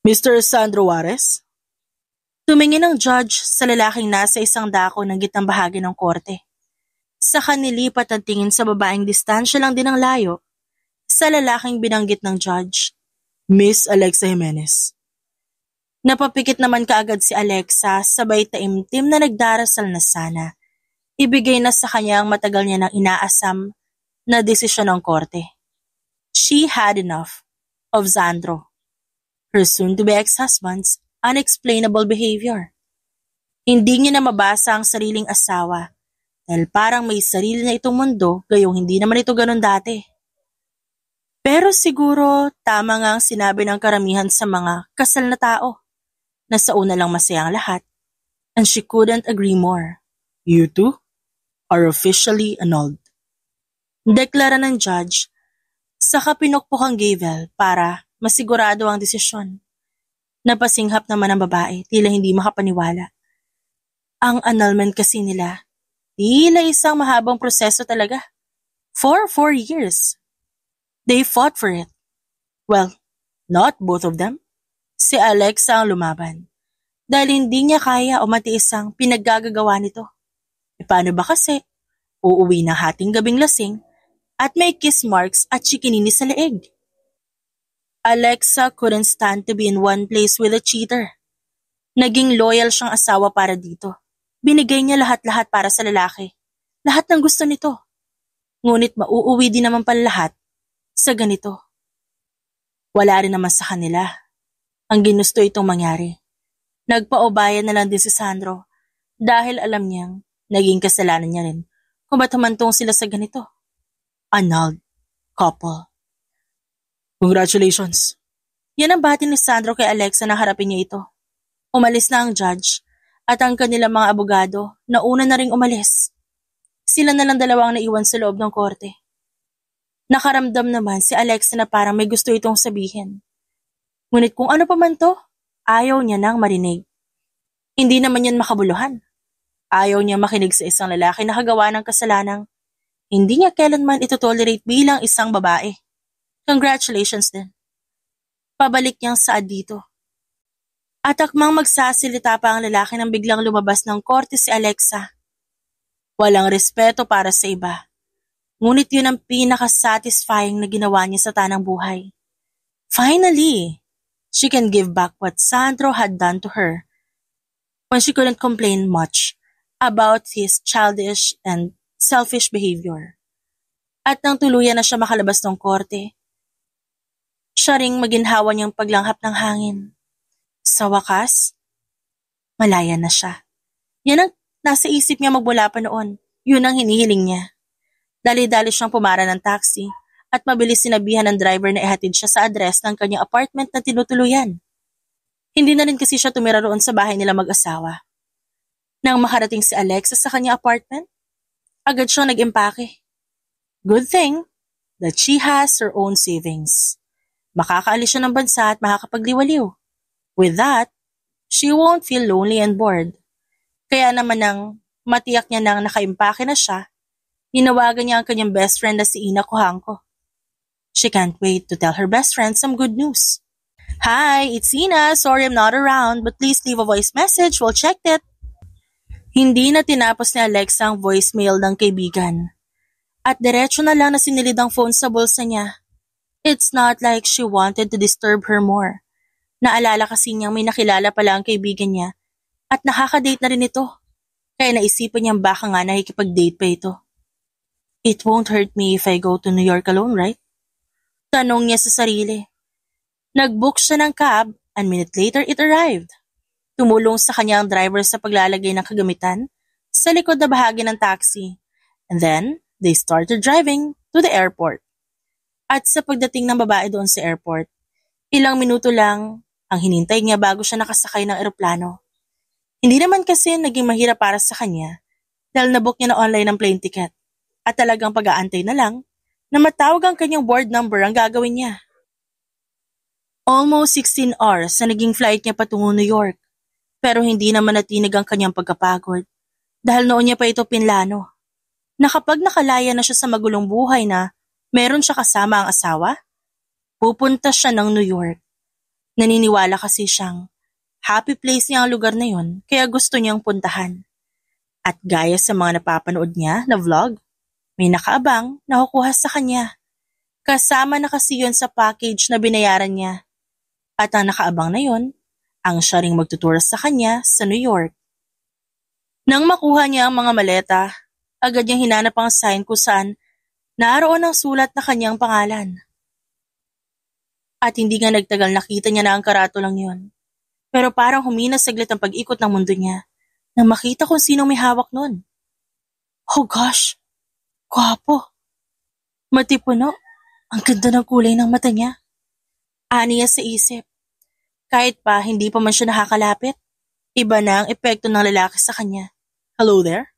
Mr. Sandro Juarez? Tumingin ang judge sa lalaking nasa isang dako ng gitnang bahagi ng korte. Saka nilipat ang tingin sa babaeng distansya lang din ang layo sa lalaking binanggit ng judge, Miss Alexa Jimenez. Napapikit naman kaagad si Alexa sabay taimtim na nagdarasal na sana. Ibigay na sa kanya ang matagal niya nang inaasam na desisyon ng korte. She had enough of Sandro, her soon-to-be ex-husband's unexplainable behavior. Hindi niya na mabasa ang sariling asawa dahil parang may sarili na itong mundo gayong hindi naman ito ganun dati. Pero siguro tama nga ang sinabi ng karamihan sa mga kasal na tao na sa una lang masaya ang lahat, and she couldn't agree more. You two are officially annulled. Deklara ng judge, saka pinukpok ang gavel para masigurado ang desisyon. Napasinghap naman ang babae, tila hindi makapaniwala. Ang annulment kasi nila, tila isang mahabang proseso talaga. For 4 years. They fought for it. Well, not both of them. Si Alexa ang lumaban. Dahil hindi niya kaya o matiis ang pinaggagawa nito. E paano ba kasi? Uuwi ng hating gabing lasing at may kiss marks at chikinini sa leeg. Alexa couldn't stand to be in one place with a cheater. Naging loyal siyang asawa para dito. Binigay niya lahat-lahat para sa lalaki. Lahat ng gusto nito. Ngunit mauuwi din naman pala lahat sa ganito. Wala rin naman sa kanila. Ang ginusto itong mangyari. Nagpaubaya na lang din si Sandro dahil alam niyang naging kasalanan niya rin kung ba't humantong sila sa ganito. Annulled couple. Congratulations. Yan ang bati ni Sandro kay Alexa na harapin niya ito. Umalis na ang judge at ang kanilang mga abogado na una na ring umalis. Sila na lang dalawang naiwan sa loob ng korte. Nakaramdam naman si Alexa na parang may gusto itong sabihin. Ngunit kung ano pa man to, ayaw niya nang marinig. Hindi naman yan makabuluhan. Ayaw niya makinig sa isang lalaki na kagawa ng kasalanang hindi niya kailanman ito-tolerate bilang isang babae. Congratulations din. Pabalik niyang saad dito. At akmang magsasalita pa ang lalaki nang biglang lumabas ng korte si Alexa. Walang respeto para sa iba. Ngunit yun ang pinaka-satisfying na ginawa niya sa tanang buhay. Finally, she can give back what Sandro had done to her when she couldn't complain much about his childish and selfish behavior. At nang tuluyan na siya makalabas ng korte, siya ring maginhawa niyang paglanghap ng hangin. Sa wakas, malaya na siya. Yan ang nasa isip niya magmula pa noon. Yun ang hinihiling niya. Dali-dali siyang pumara ng taxi at mabilis sinabihan ng driver na ihatid siya sa address ng kanyang apartment na tinutuluyan. Hindi na rin kasi siya tumira roon sa bahay nila mag-asawa. Nang makarating si Alexa sa kanyang apartment, agad siyang nag-impake. Good thing that she has her own savings. Makakaalis siya ng bansa at makakapagliwaliw. With that, she won't feel lonely and bored. Kaya naman nang matiyak niya nang nakaimpake na siya, tinawagan niya ang kanyang best friend na si Ina Cojanco. She can't wait to tell her best friend some good news. Hi, it's Ina. Sorry I'm not around, but please leave a voice message. We'll check it. Hindi na tinapos ni Alexa ang voicemail ng kaibigan. At diretso na lang na sinilid ang phone sa bulsa niya. It's not like she wanted to disturb her more. Naalala kasi niyang may nakilala pala ang kaibigan niya at nakaka-date na rin ito. Kaya naisipan niyang baka nga nakikipag-date pa ito. It won't hurt me if I go to New York alone, right? Tanong niya sa sarili. Nag-book siya ng cab and minute later it arrived. Tumulong sa kanya ang driver sa paglalagay ng kagamitan sa likod na bahagi ng taxi. And then, they started driving to the airport. At sa pagdating ng babae doon sa airport, ilang minuto lang ang hinintay niya bago siya nakasakay ng eroplano. Hindi naman kasi naging mahirap para sa kanya dahil nabook niya na online ang plane ticket at talagang pag-aantay na lang na matawag ang kanyang board number ang gagawin niya. Almost 16 hours na naging flight niya patungo New York pero hindi naman natinig ang kanyang pagkapagod dahil noon niya pa ito pinlano na kapag nakalaya na siya sa magulong buhay na meron siya kasama ang asawa, pupunta siya ng New York. Naniniwala kasi siyang happy place niya ang lugar na yun kaya gusto niyang puntahan. At gaya sa mga napapanood niya na vlog, may nakaabang na kukuha sa kanya. Kasama na kasi yun sa package na binayaran niya. At ang nakaabang na yun, ang siya ring magtutour sa kanya sa New York. Nang makuha niya ang mga maleta, agad niyang hinanap ang sign kung saan naroon ang sulat na kanyang pangalan. At hindi nga nagtagal nakita niya na ang karatulang yun. Pero parang humina saglit ang pag-ikot ng mundo niya nang makita kung sino may hawak nun. Oh gosh! Gwapo! Matipuno! Ang ganda ng kulay ng mata niya. Ani niya sa isip. Kahit pa hindi pa man siya nakakalapit, iba na ang epekto ng lalaki sa kanya. Hello there?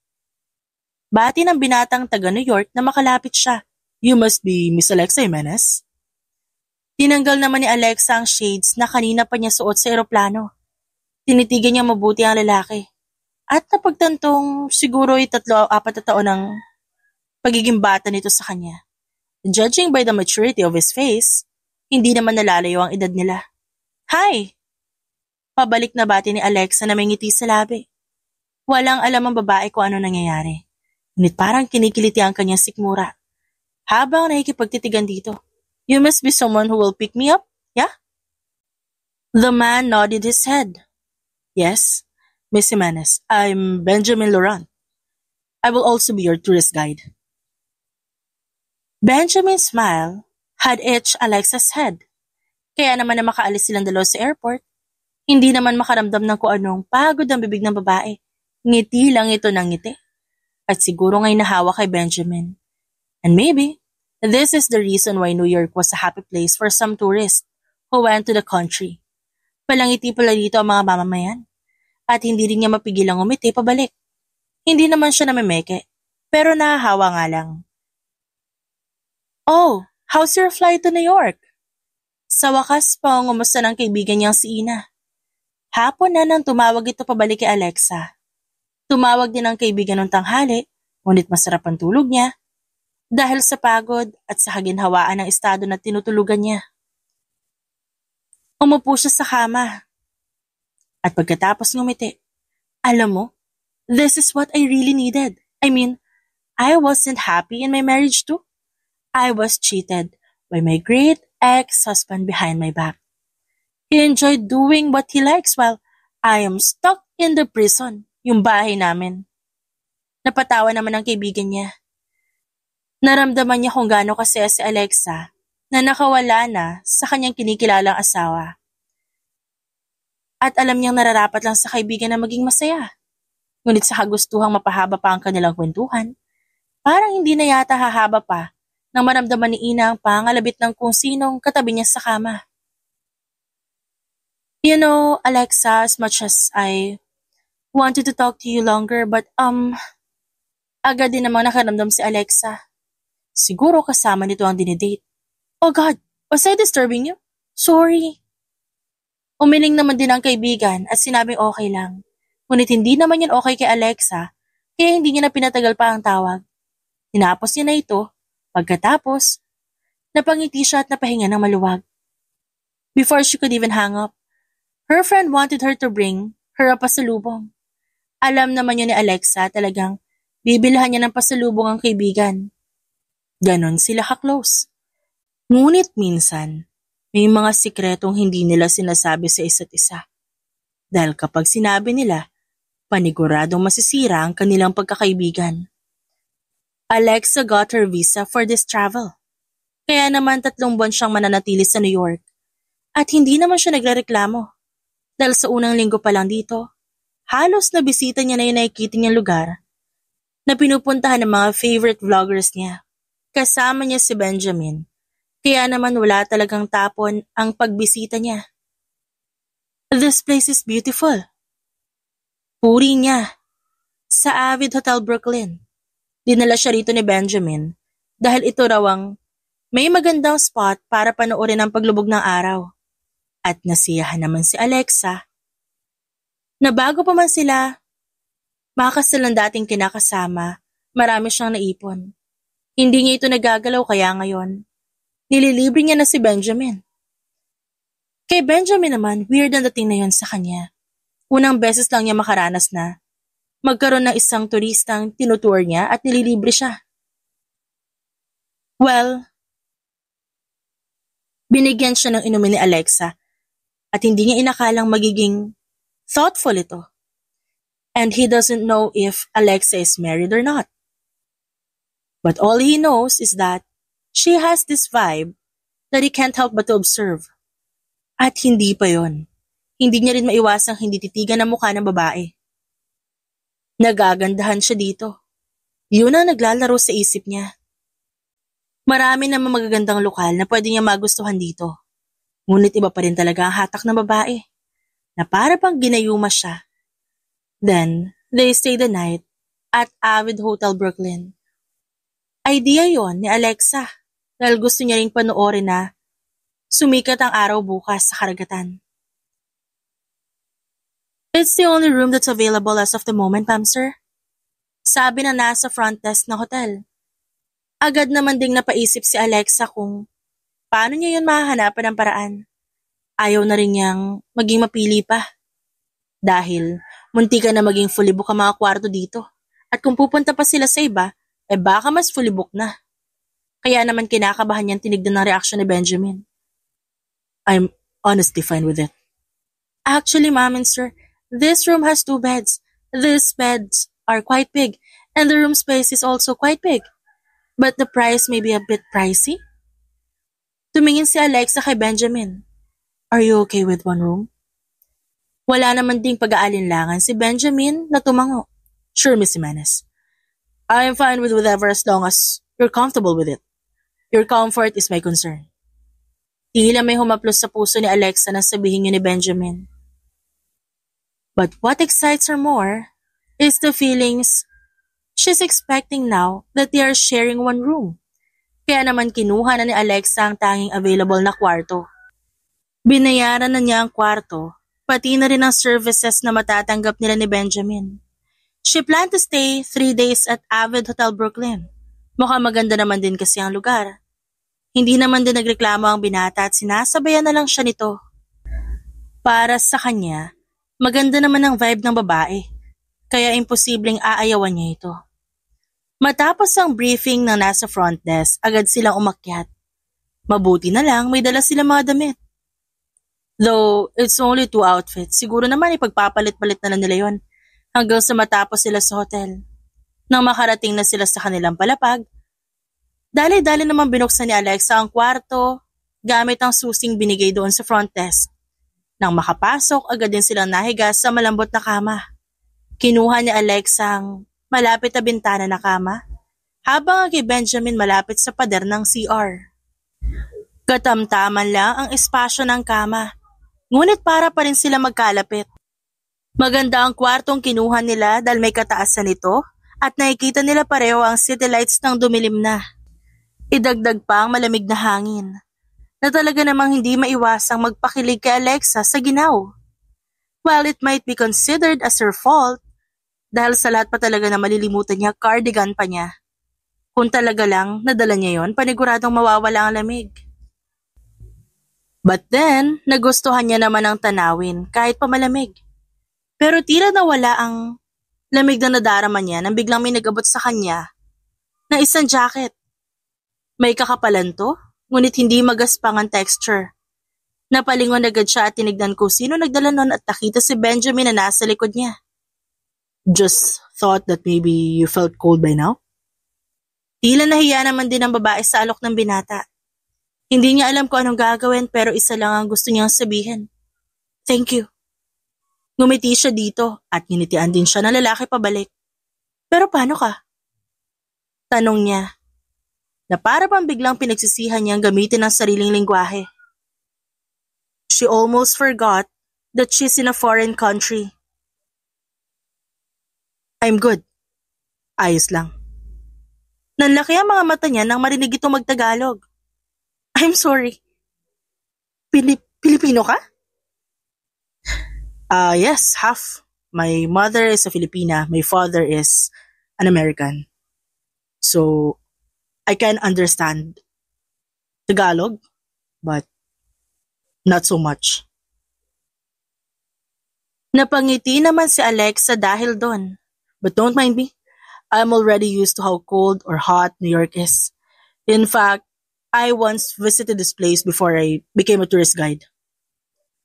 Bati ng binatang taga New York na makalapit siya. You must be Miss Alexa Jimenez? Tinanggal naman ni Alexa ang shades na kanina pa niya suot sa eroplano. Tinitigan niya mabuti ang lalaki. At napagtantong siguro ay 3 o 4 na taon ng pagiging bata nito sa kanya. Judging by the maturity of his face, hindi naman nalalayo ang edad nila. Hi! Pabalik na bati ni Alexa na may ngiti sa labi. Walang alam ang babae kung ano nangyayari. Ngunit parang kinikiliti ang kanyang sikmura. Habang nakikipagtitigan dito. You must be someone who will pick me up, yeah? The man nodded his head. Yes, Miss Jimenez, I'm Benjamin Laurent. I will also be your tourist guide. Benjamin's smile had itched Alexa's head. Kaya naman na makaalis silang dalawa sa airport, hindi naman makaramdam ng kung anong pagod ang bibig ng babae. Ngiti lang ito ng ngiti. At siguro nga'y nahawa kay Benjamin. And maybe, this is the reason why New York was a happy place for some tourists who went to the country. Palangiti pala dito ang mga mamamayan. At hindi rin niya mapigilang umiti pabalik. Hindi naman siya namemeke, pero nahahawa nga lang. Oh, how's your flight to New York? Sa wakas pangungumusta ng kaibigan niyang si Ina. Hapon na nang tumawag ito pabalik kay Alexa. Tumawag din ang kaibigan ng tanghali, ngunit masarap ang tulog niya dahil sa pagod at sa haginhawaan ng estado na tinutulugan niya. Umupo siya sa kama. At pagkatapos ngumiti, alam mo, this is what I really needed. I mean, I wasn't happy in my marriage too. I was cheated by my great ex-husband behind my back. He enjoyed doing what he likes while I am stuck in the prison, yung bahay namin. Napatawa naman ang kaibigan niya. Naramdaman niya kung gaano kasaya si Alexa na nakawala na sa kanyang kinikilalang asawa. At alam niyang nararapat lang sa kaibigan na maging masaya. Ngunit sa kagustuhang mapahaba pa ang kanilang kwentuhan, parang hindi na yata hahaba pa nang maramdaman ni Ina ang pangalabit ng kung sinong katabi niya sa kama. You know, Alexa, as much as I wanted to talk to you longer, but agad din namang nakaramdam si Alexa. Siguro kasama nito ang dinidate. Oh God, was I disturbing you? Sorry. Umiling naman din ang kaibigan at sinabing okay lang. Ngunit hindi naman yan okay kay Alexa, kaya hindi niya na pinatagal pa ang tawag. Tinapos niya na ito, pagkatapos, napangiti siya at napahinga ng maluwag. Before she could even hang up, her friend wanted her to bring her a pasalubong. Alam naman niya ni Alexa talagang bibilhan niya ng pasalubong ang kaibigan. Ganon sila ka-close. Ngunit minsan, may mga sikretong hindi nila sinasabi sa isa't isa. Dahil kapag sinabi nila, paniguradong masisira ang kanilang pagkakaibigan. Alexa got her visa for this travel. Kaya naman 3 buwan siyang mananatili sa New York. At hindi naman siya nagrereklamo. Dahil sa unang linggo pa lang dito, halos nabisita niya na yung nakikita niyang lugar na pinupuntahan ng mga favorite vloggers niya. Kasama niya si Benjamin. Kaya naman wala talagang tapon ang pagbisita niya. This place is beautiful. Puri niya. Sa Avid Hotel Brooklyn. Dinala siya rito ni Benjamin dahil ito raw ang may magandang spot para panoorin ang paglubog ng araw. At nasiyahan naman si Alexa na bago pa man sila makakasal ng dating kinakasama, marami siyang naipon. Hindi niya ito nagagalaw kaya ngayon nililibre niya na si Benjamin. Kay Benjamin naman, weird ang dating na yon sa kanya. Unang beses lang niya makaranas na magkaroon ng isang turistang tinutour niya at nililibre siya. Well, binigyan siya ng inumin ni Alexa at hindi niya inakalang magiging thoughtful ito. And he doesn't know if Alexa is married or not. But all he knows is that she has this vibe that he can't help but to observe. At hindi pa yon. Hindi niya rin maiwasang hindi titigan ang mukha ng babae. Nagagandahan siya dito. Yun ang naglalaro sa isip niya. Marami namang magagandang lokal na pwede niya magustuhan dito. Ngunit iba pa rin talaga ang hatak ng babae, na para pang ginayuma siya. Then, they stay the night at Avid Hotel Brooklyn. Idea yon ni Alexa dahil gusto niya ring panoorin na sumikat ang araw bukas sa karagatan. It's the only room that's available as of the moment, ma'am, sir. Sabi na nasa front desk ng hotel. Agad naman ding napaisip si Alexa kung paano niya yun mahahanapan ng paraan. Ayaw na rin niyang maging mapili pa. Dahil munti ka na maging fully book ang mga kwarto dito. At kung pupunta pa sila sa iba, baka mas fully book na. Kaya naman kinakabahan niyang tinignan ng reaksyon ni Benjamin. I'm honestly fine with it. Actually, ma'am and sir, this room has 2 beds. These beds are quite big, and the room space is also quite big. But the price may be a bit pricey. Tumingin si Alexa kay Benjamin. Are you okay with 1 room? Wala naman ding pag-aalinlangan si Benjamin na tumango. Sure, Miss Jimenez. I'm fine with whatever as long as you're comfortable with it. Your comfort is my concern. Tila may humaplos sa puso ni Alexa na sabihin niya ni Benjamin. But what excites her more is the feelings she's expecting now that they are sharing 1 room. Kaya naman kinuha na ni Alexa ang tanging available na kwarto. Binayaran na niya ang kwarto, pati na rin ang services na matatanggap nila ni Benjamin. She planned to stay 3 days at Avid Hotel Brooklyn. Mukhang maganda naman din kasi ang lugar. Hindi naman din nagreklamo ang binata at sinasabayan na lang siya nito. Para sa kanya, maganda naman ang vibe ng babae, kaya imposibleng aayawan niya ito. Matapos ang briefing ng nasa front desk, agad silang umakyat. Mabuti na lang may dala silang mga damit. Though it's only 2 outfits, siguro naman ipagpapalit-palit na lang nila yon hanggang sa matapos sila sa hotel. Nang makarating na sila sa kanilang palapag, dali-dali naman binuksan ni Alexa ang kwarto gamit ang susing binigay doon sa front desk. Nang makapasok, agad din silang nahiga sa malambot na kama. Kinuha ni Alexa ang malapit na bintana na kama, habang ang kay Benjamin malapit sa pader ng CR. Katamtaman lang ang espasyo ng kama, ngunit para pa rin sila magkalapit. Maganda ang kwartong kinuha nila dahil may kataasan nito at nakikita nila pareho ang city lights ng dumilim na. Idagdag pa ang malamig na hangin, na talaga namang hindi maiwasang magpakilig kay Alexa sa ginaw. While it might be considered as her fault, dahil sa lahat pa talaga na malilimutan niya, cardigan pa niya. Kung talaga lang nadala niya yon, paniguradong mawawala ang lamig. But then, nagustuhan niya naman ang tanawin kahit pa malamig. Pero tila nawala ang lamig na nadarama niya nang biglang may nag-abot sa kanya na isang jacket. May kakapalan to, ngunit hindi magaspang ang texture. Napalingon agad siya at tinignan ko sino nagdala nun at nakita si Benjamin na nasa likod niya. Just thought that maybe you felt cold by now? Tila nahiya naman din ang babae sa alok ng binata. Hindi niya alam kung anong gagawin pero isa lang ang gusto niyang sabihin. Thank you. Ngumiti siya dito at nginitian din siya ng lalaki pabalik. Pero paano ka? Tanong niya, na para pang biglang pinagsisihan niyang gamitin ang sariling lingwahe. She almost forgot that she's in a foreign country. I'm good. Ayos lang. Nanlaki ang mga mata niya nang marinig itong magtagalog. I'm sorry. Pilipino ka? Yes, half. My mother is a Filipina. My father is an American. So, I can understand Tagalog, but Not so much. Napangiti naman si Alexa dahil doon. But don't mind me. I'm already used to how cold or hot New York is. In fact, I once visited this place before I became a tourist guide.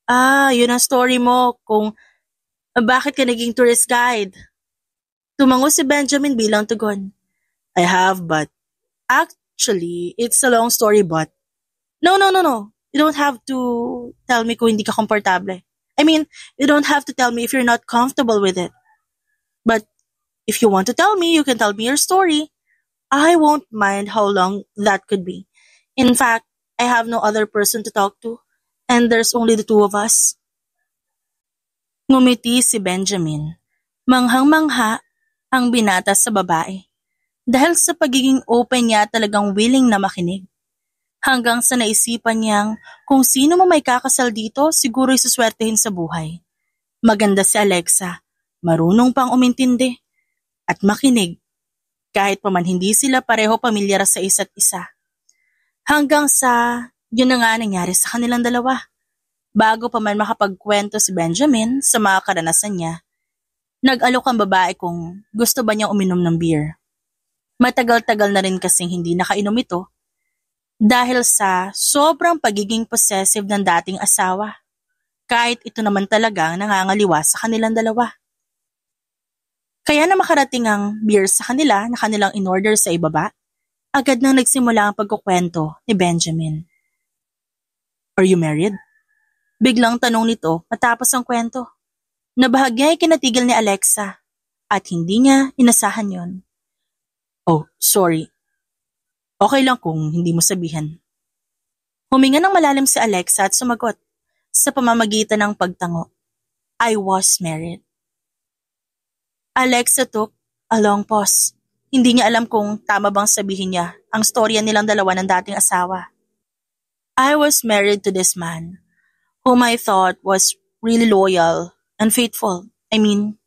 Yun ang story mo kung bakit ka naging tourist guide. Tumango si Benjamin bilang tugon. I have, but actually, it's a long story, but No. You don't have to tell me kung hindi ka komportable. I mean, you don't have to tell me if you're not comfortable with it. But if you want to tell me, you can tell me your story. I won't mind how long that could be. In fact, I have no other person to talk to, and there's only the two of us. Ngumiti si Benjamin. Manghang-mangha ang binata sa babae. Dahil sa pagiging open niya talagang willing na makinig. Hanggang sa naisipan niyang kung sino mo may kakasal dito, siguro isuswertehin sa buhay. Maganda si Alexa, marunong pang umintindi, at makinig, kahit pa man hindi sila pareho pamilyar sa isa't isa. Hanggang sa, yun na nga nangyari sa kanilang dalawa. Bago pa man makapagkwento si Benjamin sa mga karanasan niya, nag-alok ang babae kung gusto ba niyang uminom ng beer. Matagal-tagal na rin kasing hindi nakainom ito dahil sa sobrang pagiging possessive ng dating asawa. Kahit ito naman talagang nangangaliwa sa kanilang dalawa. Kaya na makarating ang beer sa kanila na kanilang in-order sa ibaba, agad nang nagsimula ang pagkukwento ni Benjamin. Are you married? Biglang tanong nito matapos ang kwento. Nabahagya ay kinatigil ni Alexa at hindi niya inasahan yon. Oh, sorry. Okay lang kung hindi mo sabihin. Huminga ng malalim si Alexa at sumagot sa pamamagitan ng pagtango. I was married. Alexa took a long pause. Hindi niya alam kung tama bang sabihin niya ang storya nilang dalawa ng dating asawa. I was married to this man, whom I thought was really loyal and faithful. I mean,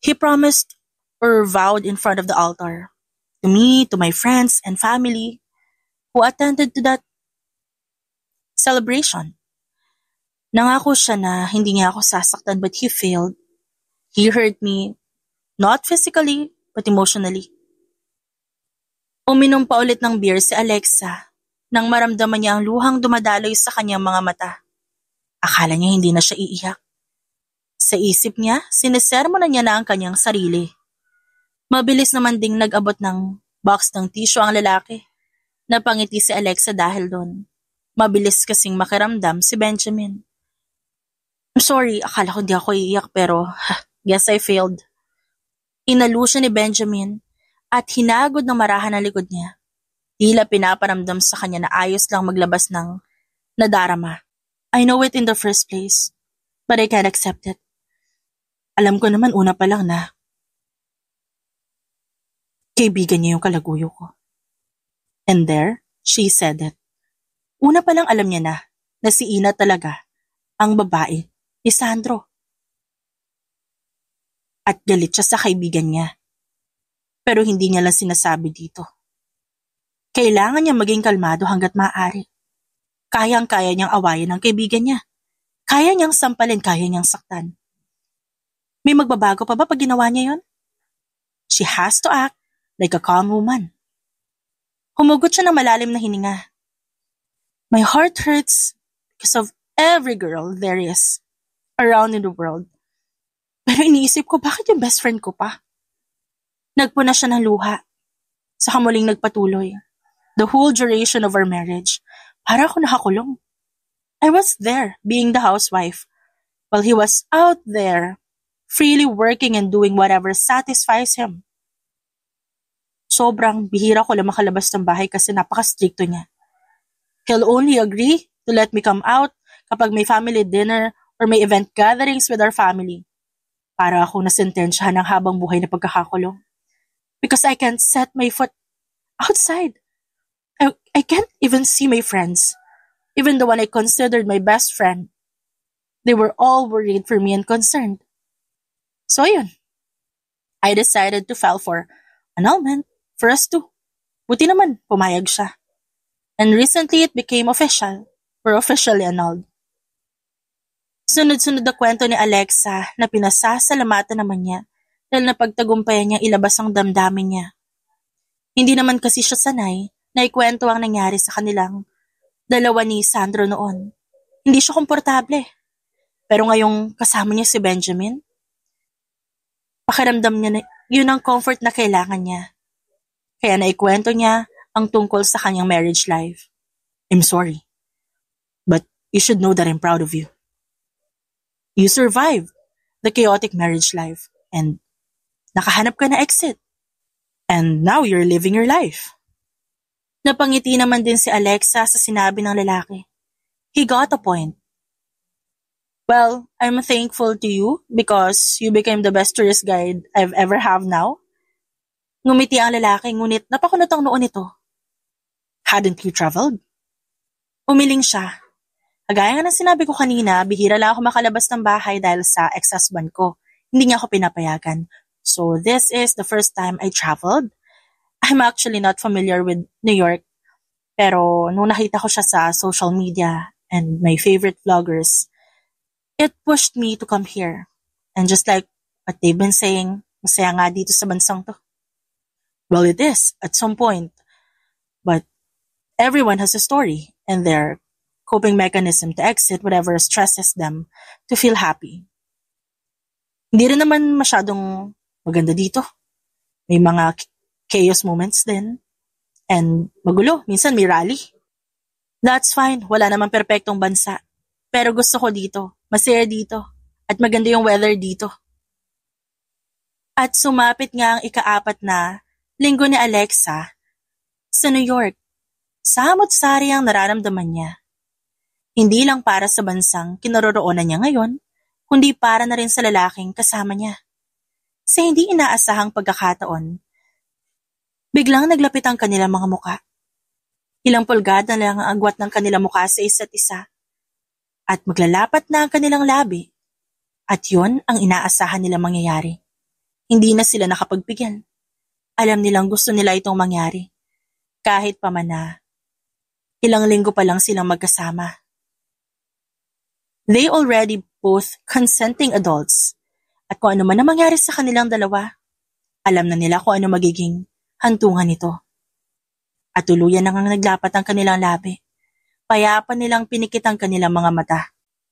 he promised or vowed in front of the altar. To me, to my friends and family who attended to that celebration. Nangako siya na hindi niya ako sasaktan but he failed. He hurt me, not physically but emotionally. Uminom pa ulit ng beer si Alexa nang maramdaman niya ang luhang dumadaloy sa kanyang mga mata. Akala niya hindi na siya iiyak. Sa isip niya, sinesermonan niya na ang kanyang sarili. Mabilis naman ding nag-abot ng box ng tissue ang lalaki. Napangiti si Alexa dahil doon. Mabilis kasing makiramdam si Benjamin. I'm sorry, akala ko di ako iiyak pero guess I failed. Inalo siya ni Benjamin at hinagod ng marahan ang likod niya. Tila pinaparamdam sa kanya na ayos lang maglabas ng nadarama. I know it in the first place, but I can't accept it. Alam ko naman una pa lang na kaibigan niya yung kalaguyo ko. And there, she said it. Una pa lang alam niya na si Ina talaga ang babae ni Sandro. At galit siya sa kaibigan niya. Pero hindi niya lang sinasabi dito. Kailangan niya maging kalmado hanggat maaari. Kayang-kaya niyang awayan ang kaibigan niya. Kaya niyang sampalin, kaya niyang saktan. May magbabago pa ba pag ginawa niya yon? She has to act like a calm woman. Humugot siya ng malalim na hininga. My heart hurts because of every girl there is around in the world. Pero iniisip ko, bakit yung best friend ko pa? Nagpuna siya ng luha. Saka muling nagpatuloy. The whole duration of our marriage, para ako nakakulong. I was there, being the housewife, while he was out there, freely working and doing whatever satisfies him. Sobrang bihira ko lang makalabas ng bahay kasi napaka-stricto niya. He'll only agree to let me come out kapag may family dinner or may event gatherings with our family. Para ako nasentensyahan ng habang buhay na pagkakakulong. Because I can't set my foot outside. I can't even see my friends. Even the one I considered my best friend. They were all worried for me and concerned. So yun. I decided to file for annulment for us too. Buti naman, pumayag siya. And recently it became official. We're officially annulled. Sunod-sunod na kwento ni Alexa na pinasasalamatan naman niya dahil napagtagumpayan niyang ilabas ang damdamin niya. Hindi naman kasi siya sanay na ikwento ang nangyari sa kanilang dalawa ni Sandro noon. Hindi siya komportable. Pero ngayong kasama niya si Benjamin, pakiramdam niya na yun ang comfort na kailangan niya. Kaya naikwento niya ang tungkol sa kanyang marriage life. I'm sorry, but you should know that I'm proud of you. You survived the chaotic marriage life and nakahanap ka na exit. And now you're living your life. Napangiti naman din si Alexa sa sinabi ng lalaki. He got a point. Well, I'm thankful to you because you became the best tourist guide I've ever have now. Ngumiti ang lalaki ngunit napakunot ang noon nito. Hadn't you traveled? Umiling siya. Kagaya nga ng sinabi ko kanina, bihira lang ako makalabas ng bahay dahil sa ex-husband ko. Hindi niya ako pinapayagan. So this is the first time I traveled. I'm actually not familiar with New York. Pero nung nakita ko siya sa social media and my favorite vloggers, it pushed me to come here. And just like what they've been saying, masaya nga dito sa bansang to. Well, it is at some point. But everyone has a story and their coping mechanism to exit whatever stresses them to feel happy. Hindi rin naman masyadong maganda dito. May mga chaos moments din. And magulo, minsan may rally. That's fine, wala naman perpektong bansa. Pero gusto ko dito, masaya dito, at maganda yung weather dito. At sumapit nga ang ika-4 na linggo ni Alexa sa New York. Samot-sari ang nararamdaman niya. Hindi lang para sa bansang kinaroroonan niya ngayon, kundi para na rin sa lalaking kasama niya. Sa hindi inaasahang pagkakataon, biglang naglapit ang kanilang mga muka. Ilang pulgada lang ang agwat ng kanilang muka sa isa't isa. At maglalapat na ang kanilang labi. At yon ang inaasahan nilang mangyayari. Hindi na sila nakapagpigil. Alam nilang gusto nila itong mangyari. Kahit pa man na ilang linggo pa lang silang magkasama. They already both consenting adults. At kung ano man ang mangyari sa kanilang dalawa, alam na nila kung ano magiging hantungan nito. At tuluyan na ngang naglapat ang kanilang labi. Payapa nilang pinikit ang kanilang mga mata.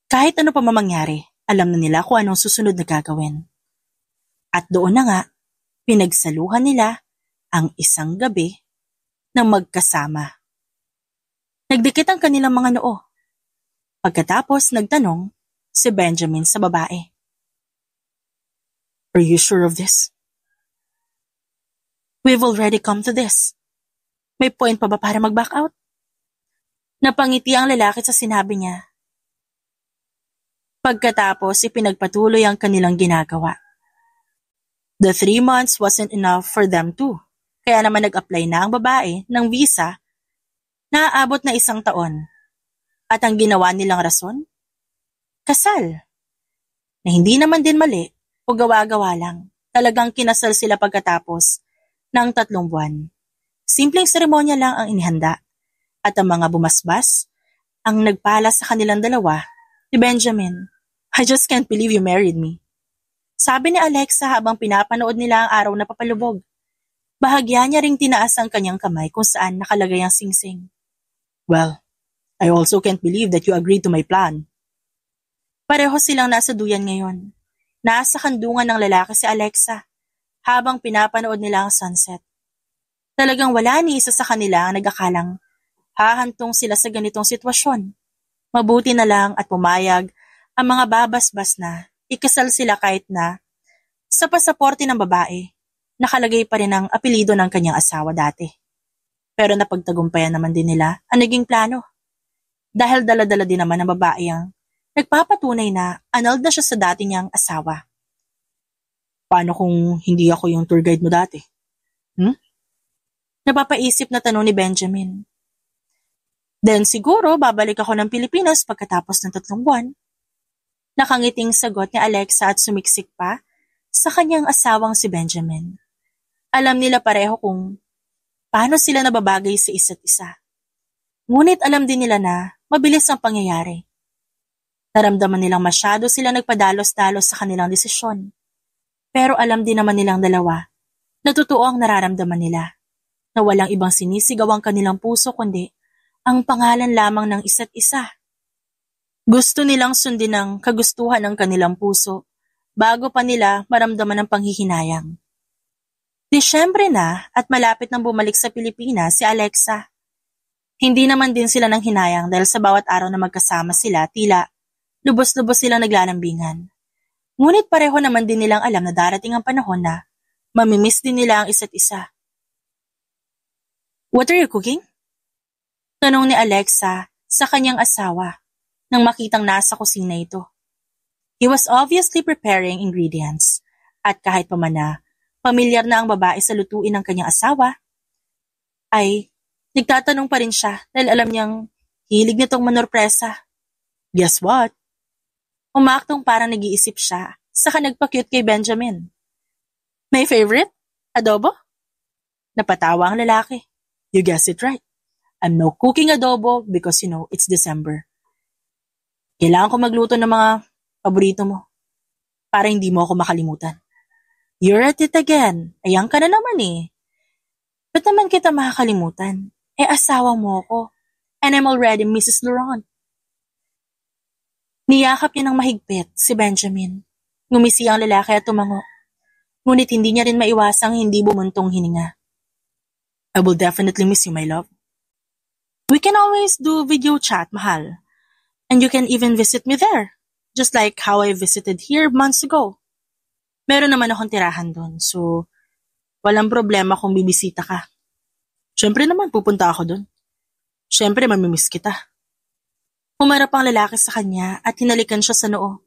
Kahit ano pa mamangyari, alam na nila kung anong susunod na gagawin. At doon na nga, pinagsaluhan nila ang isang gabi na magkasama. Nagdikit ang kanilang mga noo. Pagkatapos nagtanong si Benjamin sa babae. Are you sure of this? We've already come to this. May point pa ba para mag-back out? Napangiti ang lalaki sa sinabi niya. Pagkatapos ipinagpatuloy ang kanilang ginagawa. The 3 months wasn't enough for them too. Kaya naman nag-apply na ang babae ng visa na aabot na 1 taon. At ang ginawa nilang rason? Kasal. Na hindi naman din mali o gawa-gawa lang. Talagang kinasal sila pagkatapos ng 3 buwan. Simpleng seremonya lang ang inihanda. At ang mga bumasbas, ang nagpala sa kanilang dalawa, si Benjamin, I just can't believe you married me. Sabi ni Alexa habang pinapanood nila ang araw na papalubog. Bahagya niya ring tinaas ang kanyang kamay kung saan nakalagay ang singsing. Well, I also can't believe that you agreed to my plan. Pareho silang nasa duyan ngayon. Nasa kandungan ng lalaki si Alexa habang pinapanood nila ang sunset. Talagang wala ni isa sa kanila ang nag-akalang hahantong sila sa ganitong sitwasyon. Mabuti na lang at pumayag ang mga babasbas na ikasal sila kahit na sa pasaporte ng babae nakalagay pa rin ang apelido ng kanyang asawa dati. Pero napagtagumpayan naman din nila ang naging plano. Dahil dala-dala din naman ng babae ang nagpapatunay na annulled na siya sa dati niyang asawa. Paano kung hindi ako yung tour guide mo dati? Napapaisip na tanong ni Benjamin. Then siguro babalik ako ng Pilipinas pagkatapos ng 3 buwan. Nakangiting sagot ni Alexa at sumiksik pa sa kanyang asawang si Benjamin. Alam nila pareho kung paano sila nababagay sa isa't isa. Ngunit alam din nila na mabilis ang pangyayari. Naramdaman nilang masyado sila nagpadalos-dalos sa kanilang desisyon. Pero alam din naman nilang dalawa na totoo ang nararamdaman nila, na walang ibang sinisigaw ang kanilang puso kundi ang pangalan lamang ng isa't isa. Gusto nilang sundin ang kagustuhan ng kanilang puso bago pa nila maramdaman ang panghihinayang. Disyembre na at malapit nang bumalik sa Pilipinas si Alexa. Hindi naman din sila nang hinayang dahil sa bawat araw na magkasama sila tila lubos-lubos silang naglalambingan. Ngunit pareho naman din nilang alam na darating ang panahon na mamimiss din nila ang isa't isa. "What are you cooking?" Tanong ni Alexa sa kanyang asawa nang makitang nasa kusina ito. He was obviously preparing ingredients at kahit pa man na pamilyar na ang babae sa lutuin ng kanyang asawa, ay nagtatanong pa rin siya dahil alam niyang hilig nitong manorpresa. Guess what? Umaktong parang nag-iisip siya saka nagpa-cute kay Benjamin. "My favorite? Adobo?" Napatawa ang lalaki. "You guessed it right. I'm no cooking adobo because it's December. Kailangan ko magluto ng mga paborito mo para hindi mo ako makalimutan." "You're at it again. Ayan ka na naman eh. Ba't naman kita makakalimutan? Asawa mo ako. And I'm already Mrs. Laurent." Niyakap niya ng mahigpit si Benjamin. Ngumisi ang lalaki at tumango. Ngunit hindi niya rin maiwasang hindi bumuntong hininga. "I will definitely miss you, my love. We can always do video chat, mahal. And you can even visit me there, just like how I visited here months ago. Meron naman akong tirahan doon, so walang problema kung bibisita ka. Siyempre naman pupunta ako doon. Siyempre mamimiss kita." Humarap ang lalaki sa kanya at hinalikan siya sa noo.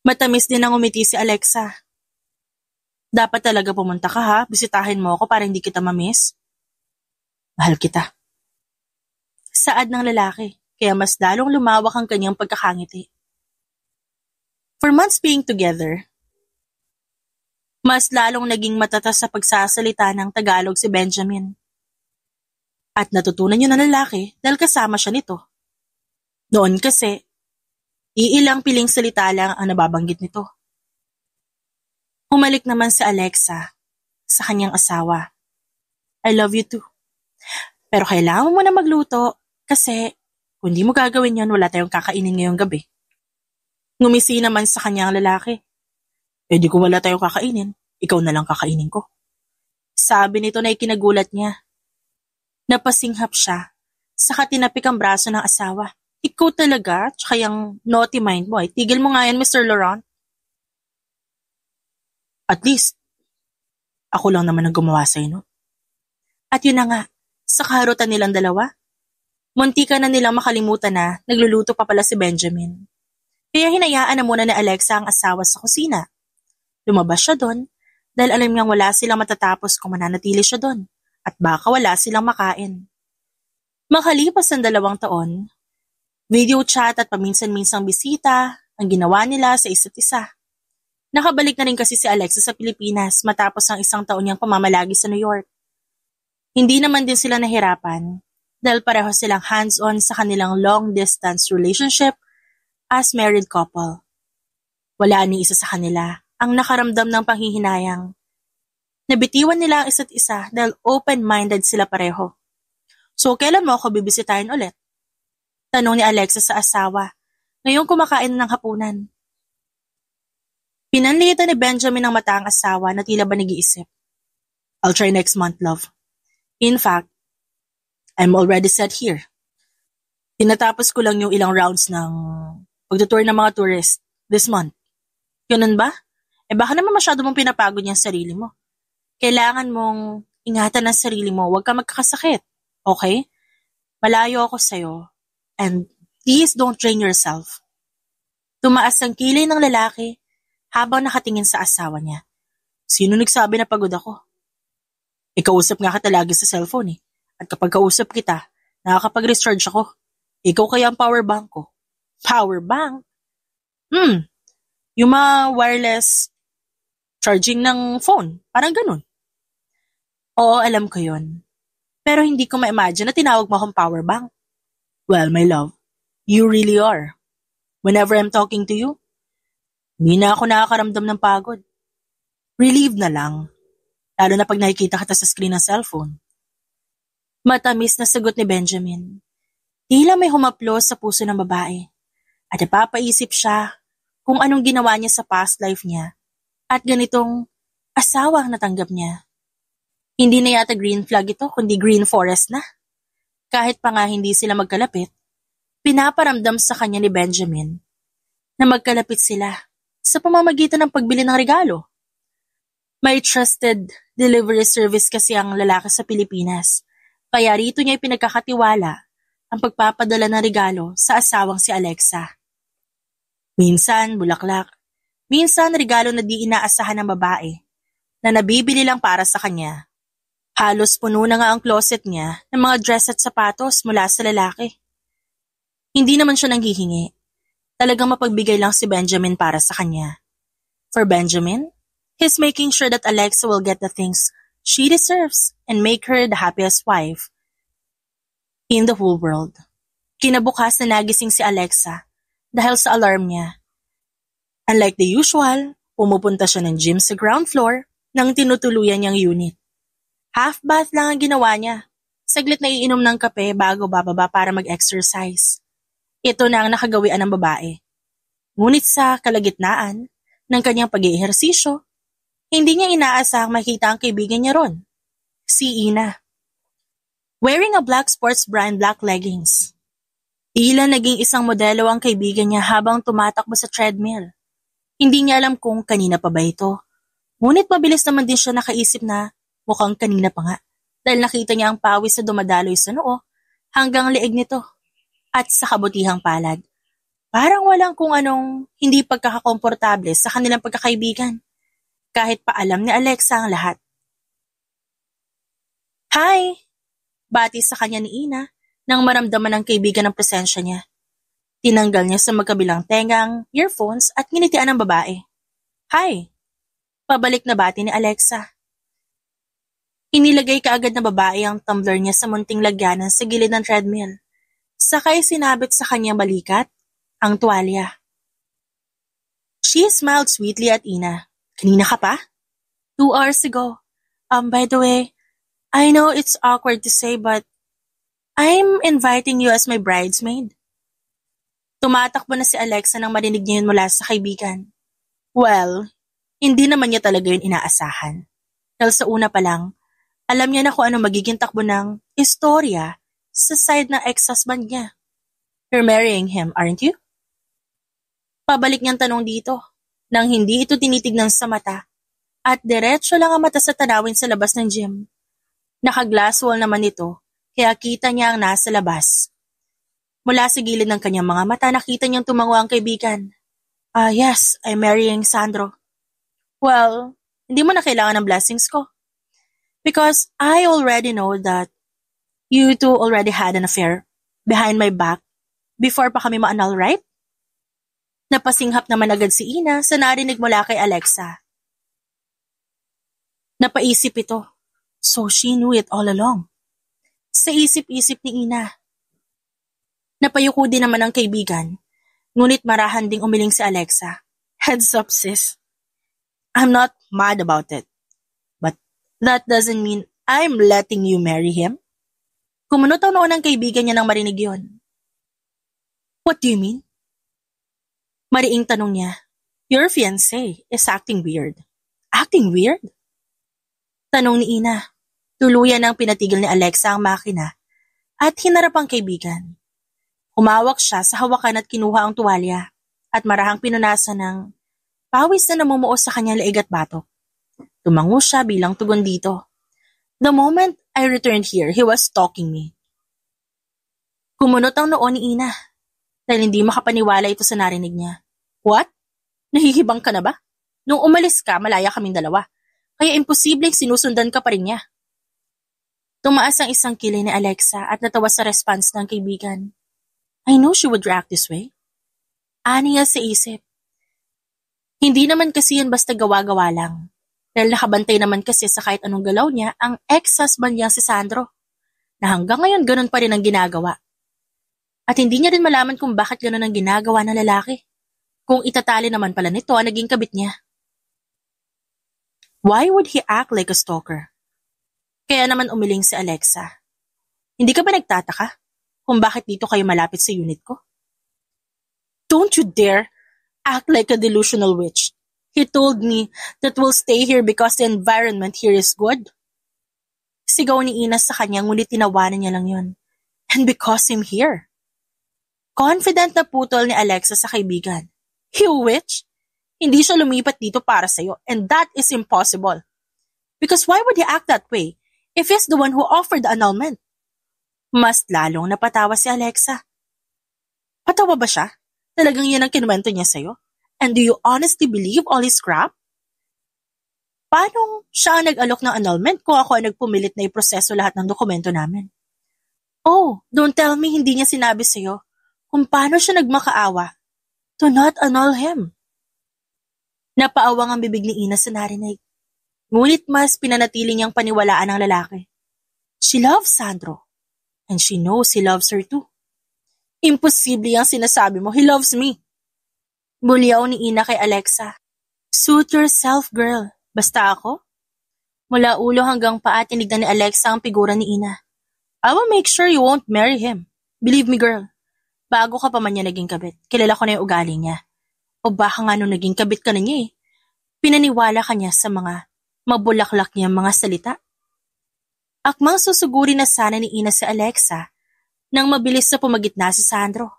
Matamis din ang umiti si Alexa. "Dapat talaga pumunta ka ha, bisitahin mo ako para hindi kita mamiss. Mahal kita." Saad ng lalaki, kaya mas lalong lumawak ang kanyang pagkakangiti. For months being together, mas lalong naging matatas sa pagsasalita ng Tagalog si Benjamin. At natutunan yun ng lalaki dahil kasama siya nito. Noon kasi, iilang piling salita lang ang nababanggit nito. Humalik naman si Alexa sa kanyang asawa. "I love you too. Pero kailangan mo na magluto kasi kung di mo gagawin yon, wala tayong kakainin ngayong gabi." Ngumisi naman sa kanyang lalaki. "Di ko wala tayong kakainin, ikaw na lang kakainin ko." Sabi nito na ikinagulat niya. Napasinghap siya, saka tinapik ang braso ng asawa. "Ikaw talaga, tsaka yung naughty mind mo tigil mo nga yan, Mr. Laurent. At least, ako lang naman ang gumawa sa'yo, no?" At yun na nga, sa kaharutan nilang dalawa, muntika na nilang makalimutan na nagluluto pa pala si Benjamin. Kaya hinayaan na muna ni Alexa ang asawa sa kusina. Lumabas siya doon dahil alam niyang wala silang matatapos kung mananatili siya doon at baka wala silang makain. Makalipas ang 2 taon, video chat at paminsan-minsang bisita ang ginawa nila sa isa't isa. Nakabalik na rin kasi si Alexa sa Pilipinas matapos ang 1 taon niyang pamamalagi sa New York. Hindi naman din sila nahirapan dahil pareho silang hands-on sa kanilang long-distance relationship as married couple. Wala ni isa sa kanila ang nakaramdam ng panghihinayang. Nabitiwan nila ang isa't isa dahil open-minded sila pareho. "So, kailan mo ako bibisitahin ulit?" Tanong ni Alexa sa asawa, ngayong kumakain ng hapunan. Pinanlitan ni Benjamin ng mata ang asawa na tila ba nag-iisip. "I'll try next month, love. In fact, I'm already set here. Tinatapos ko lang yung ilang rounds ng pagtutour ng mga tourist this month. Ganun ba? Baka naman masyado mong pinapagod yung sarili mo. Kailangan mong ingatan ang sarili mo, huwag ka magkakasakit. Okay? Malayo ako sa'yo. And please don't drain yourself." Tumaas ang kilay ng lalaki habang nakatingin sa asawa niya. "Sino nagsabi na pagod ako? Kausap nga kita lagi sa cellphone eh. At kapag kausap kita, nakakapag-recharge ako. Ikaw kaya ang power bank ko." "Power bank?" Yung mga wireless charging ng phone. Parang ganun." "Oo, alam ko yun. Pero hindi ko ma-imagine na tinawag mo akong power bank." "Well, my love, You really are. Whenever I'm talking to you, hindi na ako nakakaramdam ng pagod. Relieved na lang, lalo na pag nakikita kita sa screen ng cellphone. Matamis na sagot ni Benjamin. Tila may humaplos sa puso ng babae at napapaisip siya kung anong ginawa niya sa past life niya at ganitong asawang natanggap niya. Hindi na yata green flag ito kundi green forest na. Kahit pa nga hindi sila magkalapit, pinaparamdam sa kanya ni Benjamin na magkalapit sila sa pamamagitan ng pagbili ng regalo. May trusted delivery service kasi ang lalaki sa Pilipinas, kaya rito niya pinagkakatiwala ang pagpapadala ng regalo sa asawang si Alexa. Minsan bulaklak, minsan regalo na di inaasahan ng babae na nabibili lang para sa kanya. Halos puno na nga ang closet niya ng mga dress at sapatos mula sa lalaki. Hindi naman siya nanghihingi. Talagang mapagbigay lang si Benjamin para sa kanya. For Benjamin, he's making sure that Alexa will get the things she deserves and make her the happiest wife in the whole world. Kinabukasan nagising si Alexa dahil sa alarm niya. Unlike the usual, pumupunta siya ng gym sa ground floor ng tinutuluyan niyang unit. Half bath lang ang ginawa niya. Saglit na iinom ng kape bago bababa para mag-exercise. Ito na ang nakagawian ng babae. Ngunit sa kalagitnaan ng kanyang pag-iihersisyo, hindi niya inaasahang makita ang kaibigan niya ron, si Ina. Wearing a black sports bra and black leggings. Tila naging isang modelo ang kaibigan niya habang tumatakbo sa treadmill. Hindi niya alam kung kanina pa ba ito. Ngunit mabilis naman din siya nakaisip na mukhang kanina pa nga dahil nakita niya ang pawis na dumadaloy sa noo hanggang leeg nito at sa kabutihang palad. Parang walang kung anong hindi pagkakakomportable sa kanilang pagkakaibigan. Kahit pa alam ni Alexa ang lahat. Hi! Bati sa kanya ni Ina nang maramdaman ng kaibigan ang presensya niya. Tinanggal niya sa magkabilang tengang earphones at nginitian ng babae. Hi! Pabalik na bati ni Alexa. Inilagay kaagad na babae ang tumbler niya sa munting lagyanan sa gilid ng treadmill. Sakay sinabit sa kanyang balikat ang tuwalya. She smiled sweetly at Ina. Kanina ka pa? 2 hours ago. By the way, I know it's awkward to say but I'm inviting you as my bridesmaid. Tumatakbo na si Alexa nang marinig niya yun mula sa kaibigan. Well, hindi naman niya talaga yun inaasahan. Dahil sa una pa lang, alam niya na kung ano magiging takbo ng istorya sa side ng ex-husband niya. You're marrying him, aren't you? Pabalik niyang tanong dito, nang hindi ito tinitignan sa mata, at diretso lang ang mata sa tanawin sa labas ng gym. Naka-glass wall naman ito, kaya kita niya ang nasa labas. Mula sa gilid ng kanyang mga mata, nakita niyang tumango ang kaibigan. Yes, I'm marrying Sandro. Well, hindi mo na kailangan ng blessings ko. Because I already know that you two already had an affair behind my back before pa kami ma-annul, right? Napasinghap naman agad si Ina sa narinig mula kay Alexa. Napaisip ito. So she knew it all along. Sa isip-isip ni Ina. Napayuko din naman ang kaibigan, ngunit marahan ding umiling si Alexa. Heads up, sis. I'm not mad about it. But that doesn't mean I'm letting you marry him. Kumunot ang noon ng kaibigan niya nang marinig yon. What do you mean? Mariing tanong niya. Your fiancé is acting weird. Acting weird? Tanong ni Ina. Tuluyan ang pinatigil ni Alexa ang makina at hinarap ang kaibigan. Humawak siya sa hawakan at kinuha ang tuwalya at marahang pinunasan ng pawis na namumuo sa kanyang leeg at batok. Tumango siya bilang tugon dito. The moment I returned here, he was stalking me. Kumunot ang noo ni Ina dahil hindi makapaniwala ito sa narinig niya. What? Nahihibang ka na ba? Nung umalis ka, malaya kaming dalawa. Kaya imposibleng sinusundan ka pa rin niya. Tumaas ang isang kilay ni Alexa at natawa sa response ng kaibigan. I know she would react this way. Ani niya sa isip. Hindi naman kasi yan basta gawa-gawa lang. Dahil nakabantay naman kasi sa kahit anong galaw niya ang ex-husband niyang si Sandro, na hanggang ngayon ganun pa rin ang ginagawa. At hindi niya rin malaman kung bakit gano'n ang ginagawa ng lalaki. Kung itatali naman pala nito ang naging kabit niya. Why would he act like a stalker? Kaya naman umiling si Alexa. Hindi ka ba nagtataka kung bakit dito kayo malapit sa unit ko? Don't you dare act like a delusional witch. He told me that we'll stay here because the environment here is good. Sigaw ni Ina sa kanya ngunit tinawanan niya lang yun. And because I'm here. Confident na putol ni Alexa sa kaibigan. You witch? Hindi siya lumipat dito para sa'yo and that is impossible. Because why would he act that way if he's the one who offered the annulment? Mas lalong napatawa si Alexa. Patawa ba siya? Talagang yan ang kinuwento niya sa'yo? And do you honestly believe all his crap? Paano siya ang nag-alok ng annulment kung ako ang nagpumilit na iproseso lahat ng dokumento namin? Oh, don't tell me hindi niya sinabi sa'yo kung paano siya nagmakaawa to not annul him. Napaawang ang bibig ni Ina sa narinig. Ngunit mas pinanatili niyang paniwalaan ng lalaki. She loves Sandro. And she knows he loves her too. Imposible ang sinasabi mo, he loves me. Buliyaw ni Ina kay Alexa. Suit yourself, girl. Basta ako? Mula ulo hanggang paa tinignan ni Alexa ang figura ni Ina. I will make sure you won't marry him. Believe me, girl. Bago ka pa man niya naging kabit, kilala ko na yung ugali niya. O baka nga nung naging kabit ka na niya pinaniwala ka niya sa mga mabulaklak niyang mga salita. Akmang susuguri na sana ni Ina si Alexa nang mabilis na pumagitna si Sandro.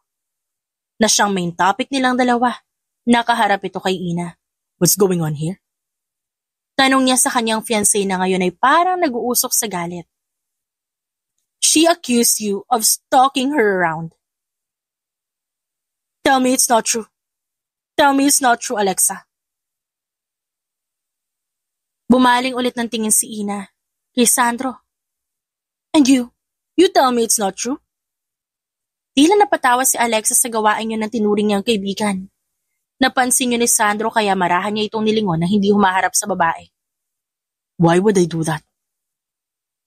Na siyang main topic nilang dalawa, nakaharap ito kay Ina. What's going on here? Tanong niya sa kanyang fiancé na ngayon ay parang nag-uusok sa galit. She accused you of stalking her around. Tell me it's not true. Tell me it's not true, Alexa. Bumaling ulit ng tingin si Ina kay Sandro. And you tell me it's not true? Tila napatawa si Alexa sa gawain niyo ng tinuring niyang kaibigan. Napansin niyo ni Sandro kaya marahan niya itong nilingon na hindi humaharap sa babae. Why would I do that?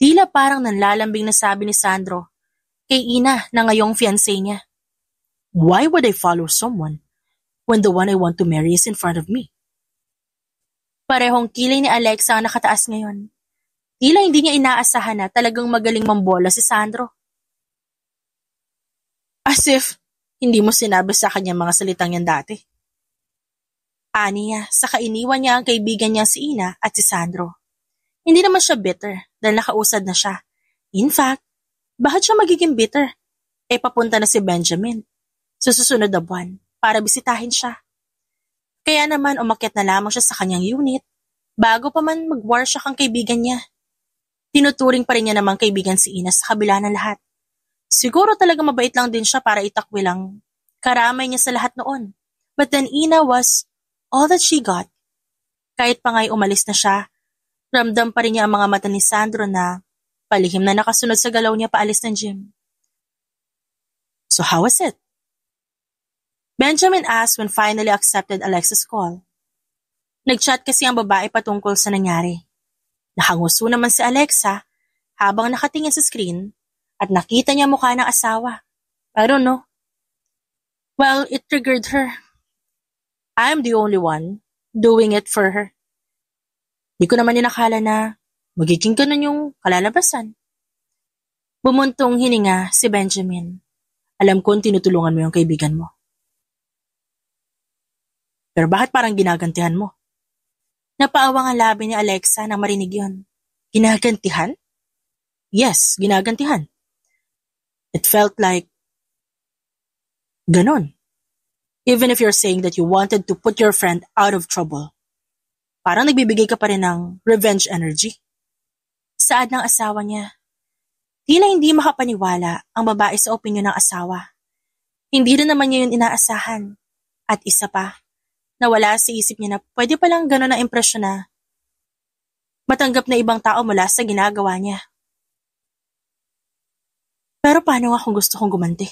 Tila parang nanlalambing na sabi ni Sandro kay Ina na ngayong fiancé niya. Why would I follow someone when the one I want to marry is in front of me? Parehong kilay ni Alexa ang nakataas ngayon. Tila hindi niya inaasahan na talagang magaling mambola si Sandro. As if hindi mo sinabi sa kanya mga salitang yan dati. Ani niya, saka iniwan niya ang kaibigan niya si Ina at si Sandro. Hindi naman siya bitter dahil nakausad na siya. In fact, bakit siya magiging bitter? Papunta na si Benjamin sa susunod na buwan para bisitahin siya. Kaya naman umakyat na lamang siya sa kanyang unit bago pa man mag-worship ang kaibigan niya. Tinuturing pa rin niya namang kaibigan si Ina sa kabila ng lahat. Siguro talaga mabait lang din siya para itakwi lang karamay niya sa lahat noon. But then Ina was all that she got. Kahit pa nga'y umalis na siya, ramdam pa rin niya ang mga mata ni Sandro na palihim na nakasunod sa galaw niya paalis ng gym. So how was it? Benjamin asked when finally accepted Alexa's call. Nag-chat kasi ang babae patungkol sa nangyari. Nakanguso naman si Alexa habang nakatingin sa screen at nakita niya mukha ng asawa. I don't know. Well, it triggered her. I'm the only one doing it for her. Di ko naman inakala na magiging ganun yung kalalabasan. Bumuntong hininga si Benjamin. Alam kong tinutulungan mo yung kaibigan mo. Pero bakit parang ginagantihan mo? Napaawang ang labi ni Alexa nang marinig yun. Ginagantihan? Yes, ginagantihan. It felt like ganon. Even if you're saying that you wanted to put your friend out of trouble, parang nagbibigay ka pa rin ng revenge energy. Saad ng asawa niya. Tila hindi makapaniwala ang babae sa opinyon ng asawa. Hindi rin naman niya yun inaasahan. At isa pa, nawala sa isip niya na pwede palang gano'n ang impresyon na matanggap na ibang tao mula sa ginagawa niya. Pero paano nga kung gusto kong gumanti?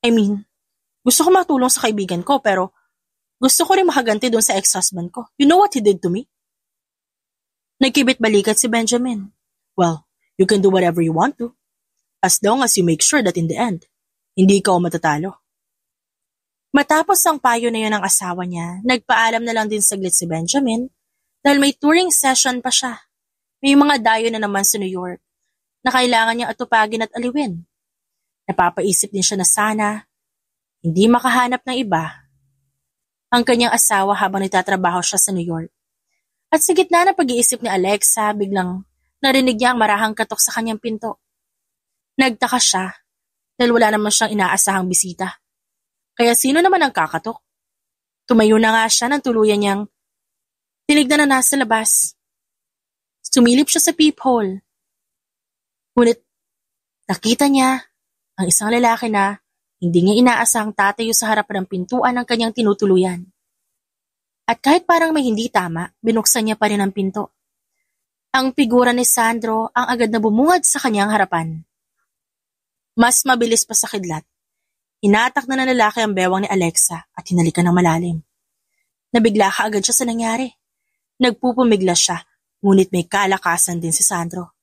I mean, gusto ko matulong sa kaibigan ko pero gusto ko rin makaganti doon sa ex-husband ko. You know what he did to me? Nagkibit-balikat si Benjamin. Well, you can do whatever you want to, as long as you make sure that in the end, Hindi ikaw matatalo. Matapos ang payo na yun ng asawa niya, nagpaalam na lang din saglit si Benjamin dahil may touring session pa siya. May mga dayo na naman sa New York na kailangan niyang atupagin at aliwin. Napapaisip din siya na sana hindi makahanap ng iba ang kanyang asawa habang nagtatrabaho siya sa New York. At sa gitna ng pag-iisip ni Alexa, biglang narinig niya ang marahang katok sa kanyang pinto. Nagtaka siya dahil wala naman siyang inaasahang bisita. Kaya sino naman ang kakatok? Tumayo na nga siya nang tuluyan niyang tinignan na nasa labas. Sumilip siya sa peephole. Ngunit nakita niya ang isang lalaki na hindi niya inaasahang tatayo sa harapan ng pintuan ng kanyang tinutuluyan. At kahit parang may hindi tama, binuksan niya pa rin ang pinto. Ang figura ni Sandro ang agad na bumungad sa kanyang harapan. Mas mabilis pa sa kidlat. Hinatak na ng lalaki ang bewang ni Alexa at hinalikan ng malalim. Nabigla kaagad siya sa nangyari. Nagpupumigla siya, ngunit may kalakasan din si Sandro.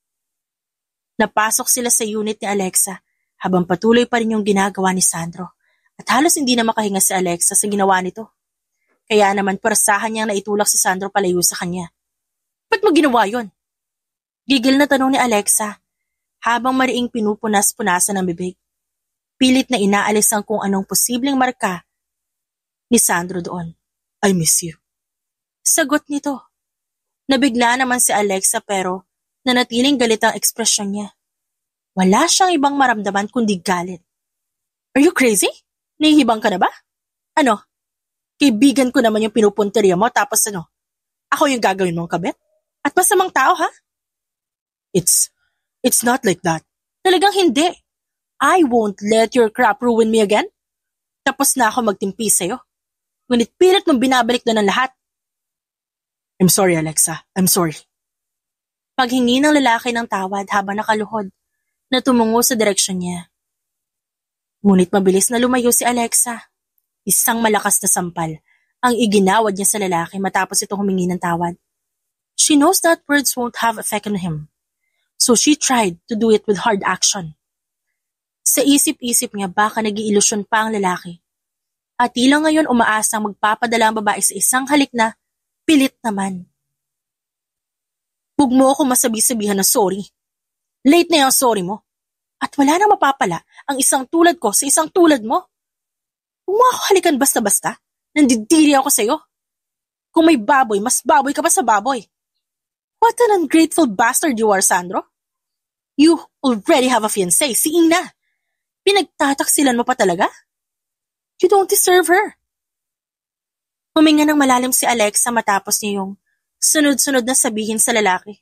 Napasok sila sa unit ni Alexa habang patuloy pa rin yung ginagawa ni Sandro at halos hindi na makahinga si Alexa sa ginawa nito. Kaya naman parasahan niyang naitulak si Sandro palayo sa kanya. Ba't mo ginawa yun? Gigil na tanong ni Alexa habang mariing pinupunas-punasan ng bibig. Pilit na inaalis ang kung anong posibleng marka ni Sandro doon. I miss you. Sagot nito. Nabigla naman si Alexa pero nanatiling galit ang ekspresyon niya. Wala siyang ibang maramdaman kundi galit. Are you crazy? Nahihibang ka na ba? Ano? Kaibigan ko naman yung pinupunteriya mo tapos ano? Ako yung gagawin mong kabit? At masamang tao ha? It's not like that. Talagang hindi. I won't let your crap ruin me again. Tapos na ako magtimpi sa'yo. Ngunit pilit mong binabalik na ng lahat. I'm sorry, Alexa. I'm sorry. Paghingi ng lalaki ng tawad habang nakaluhod na tumungo sa direksyon niya. Ngunit mabilis na lumayo si Alexa. Isang malakas na sampal ang iginawad niya sa lalaki matapos itong humingi ng tawad. She knows that words won't have effect on him. So she tried to do it with hard action. Sa isip-isip niya baka nag-iilusyon pa ang lalaki. At tila ngayon umaasang magpapadala ang babae sa isang halik na pilit naman. Huwag mo ako masabi-sabihan na sorry. Late na yung sorry mo. At wala nang mapapala ang isang tulad ko sa isang tulad mo. Huwag mo ako halikan basta-basta. Nandidiri ako sa'yo. Kung may baboy, mas baboy ka pa sa baboy. What an ungrateful bastard you are, Sandro. You already have a fiancé, si Ina. Pinagtataksilan mo pa talaga? You don't deserve her. Huminga ng malalim si Alexa matapos niya yung sunod-sunod na sabihin sa lalaki.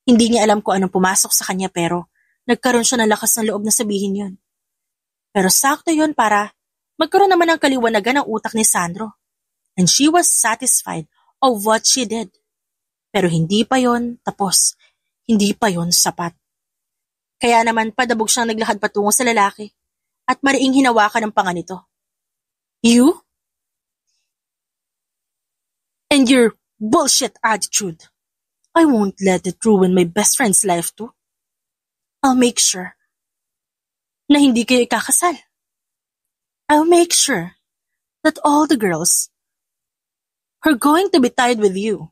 Hindi niya alam kung anong pumasok sa kanya pero nagkaroon siya ng lakas ng loob na sabihin yun. Pero sakto yun para magkaroon naman ng kaliwanagan ang utak ni Sandro. And she was satisfied of what she did. Pero hindi pa yon tapos. Hindi pa yon sapat. Kaya naman padabog siyang naglakad patungo sa lalaki at mariing hinawakan ng panga nito. You? And your bullshit attitude. I won't let it ruin my best friend's life too. I'll make sure na hindi kayo ikakasal. I'll make sure that all the girls who are going to be tied with you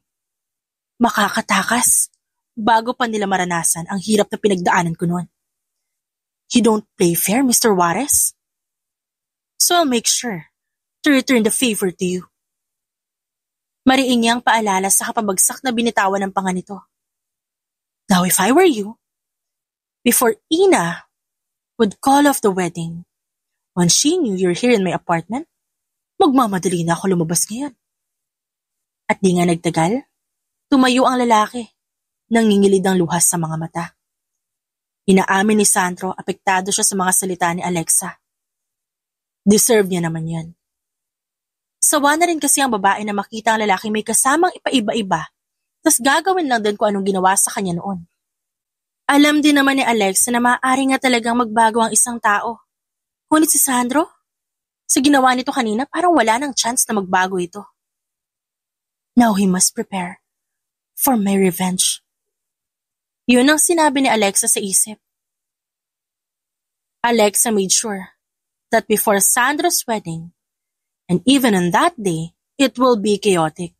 makakatakas bago pa nila maranasan ang hirap na pinagdaanan ko noon. You don't play fair, Mr. Juarez. So I'll make sure to return the favor to you. Mariin niyang paalala sa kapabagsak na binitawan ng panga nito. Now if I were you, before Ina would call off the wedding, when she knew you're here in my apartment, magmamadali na ako lumabas ngayon. At di nga nagtagal, tumayo ang lalaki. Nangingilid ang luhas sa mga mata. Inaamin ni Sandro, apektado siya sa mga salita ni Alexa. Deserve niya naman yan. Sawa na rin kasi ang babae na makita ang lalaki may kasamang ipa-iba-iba, tas gagawin lang din kung anong ginawa sa kanya noon. Alam din naman ni Alexa na maaari nga talagang magbago ang isang tao. Ngunit si Sandro, sa ginawa nito kanina parang wala nang chance na magbago ito. Now he must prepare for my revenge. Yun ang sinabi ni Alexa sa isip. Alexa made sure that before Sandro's wedding, and even on that day, it will be chaotic.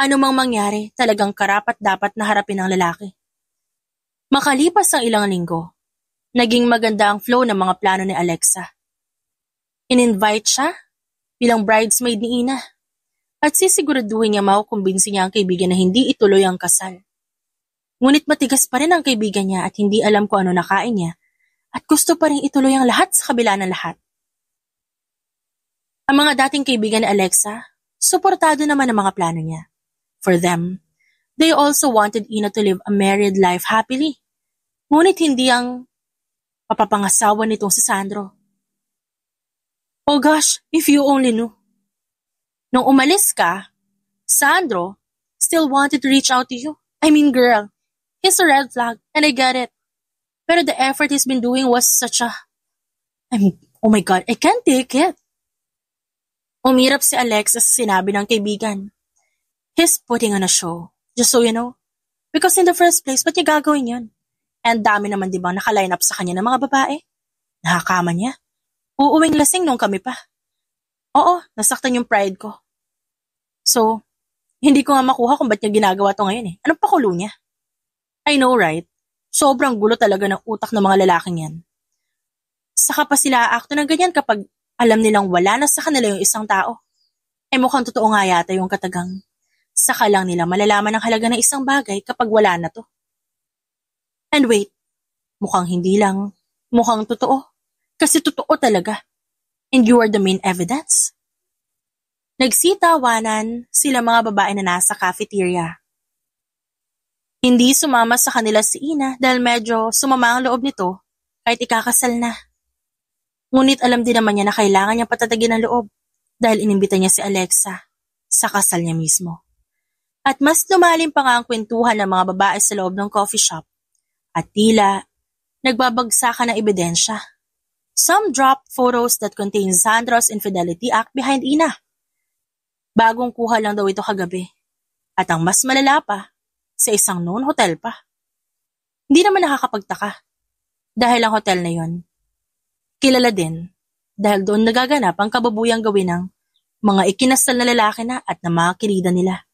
Ano mang mangyari, talagang karapat-dapat na harapin ng lalaki. Makalipas ang ilang linggo, naging maganda ang flow ng mga plano ni Alexa. In-invite siya bilang bridesmaid ni Ina at sisiguraduhin niya makukumbinsi niya ang kaibigan na hindi ituloy ang kasal. Ngunit matigas pa rin ang kaibigan niya at hindi alam kung ano nakain niya at gusto pa rin ituloy ang lahat sa kabila ng lahat. Ang mga dating kaibigan ni Alexa, suportado naman ang mga plano niya. For them, they also wanted Ina to live a married life happily. Ngunit hindi ang papapangasawa nitong si Sandro. Oh gosh, if you only knew. Nung umalis ka, Sandro still wanted to reach out to you. I mean, girl, he's a red flag and I get it. Pero the effort he's been doing was such a... oh my God, I can't take it. Umirap si Alexa sa sinabi ng kaibigan. He's putting on a show, just so you know. Because in the first place, ba't niya gagawin yun? And dami naman di bang nakaline up sa kanya ng mga babae? Nakakama niya. Uuwing lasing nung kami pa. Oo, nasaktan yung pride ko. So, hindi ko nga makuha kung ba't niya ginagawa to ngayon eh. Anong pakulo niya? I know, right? Sobrang gulo talaga ng utak ng mga lalaking yan. Saka pa sila aakto ng ganyan kapag alam nilang wala na sa kanila yung isang tao. Eh mukhang totoo nga yata yung katagang. Saka lang nila malalaman ang halaga ng isang bagay kapag wala na to. And wait, mukhang hindi lang, mukhang totoo. Kasi totoo talaga. And you are the main evidence. Nagsitawanan sila mga babae na nasa cafeteria. Hindi sumama sa kanila si Ina dahil medyo sumama ang loob nito kahit ikakasal na. Ngunit alam din naman niya na kailangan niyang patatagin ang loob dahil inimbita niya si Alexa sa kasal niya mismo. At mas lumalim pa nga ang kwentuhan ng mga babae sa loob ng coffee shop at tila nagbabagsakan ng ebidensya. Some dropped photos that contain Sandro's infidelity act behind Ina. Bagong kuha lang daw ito kagabi. At ang mas malala pa, sa isang known hotel pa. Hindi naman nakakapagtaka. Dahil ang hotel na yon, kilala din dahil doon nagaganap ang kababuyang gawin ng mga ikinasal na lalaki na at na mga kilida nila.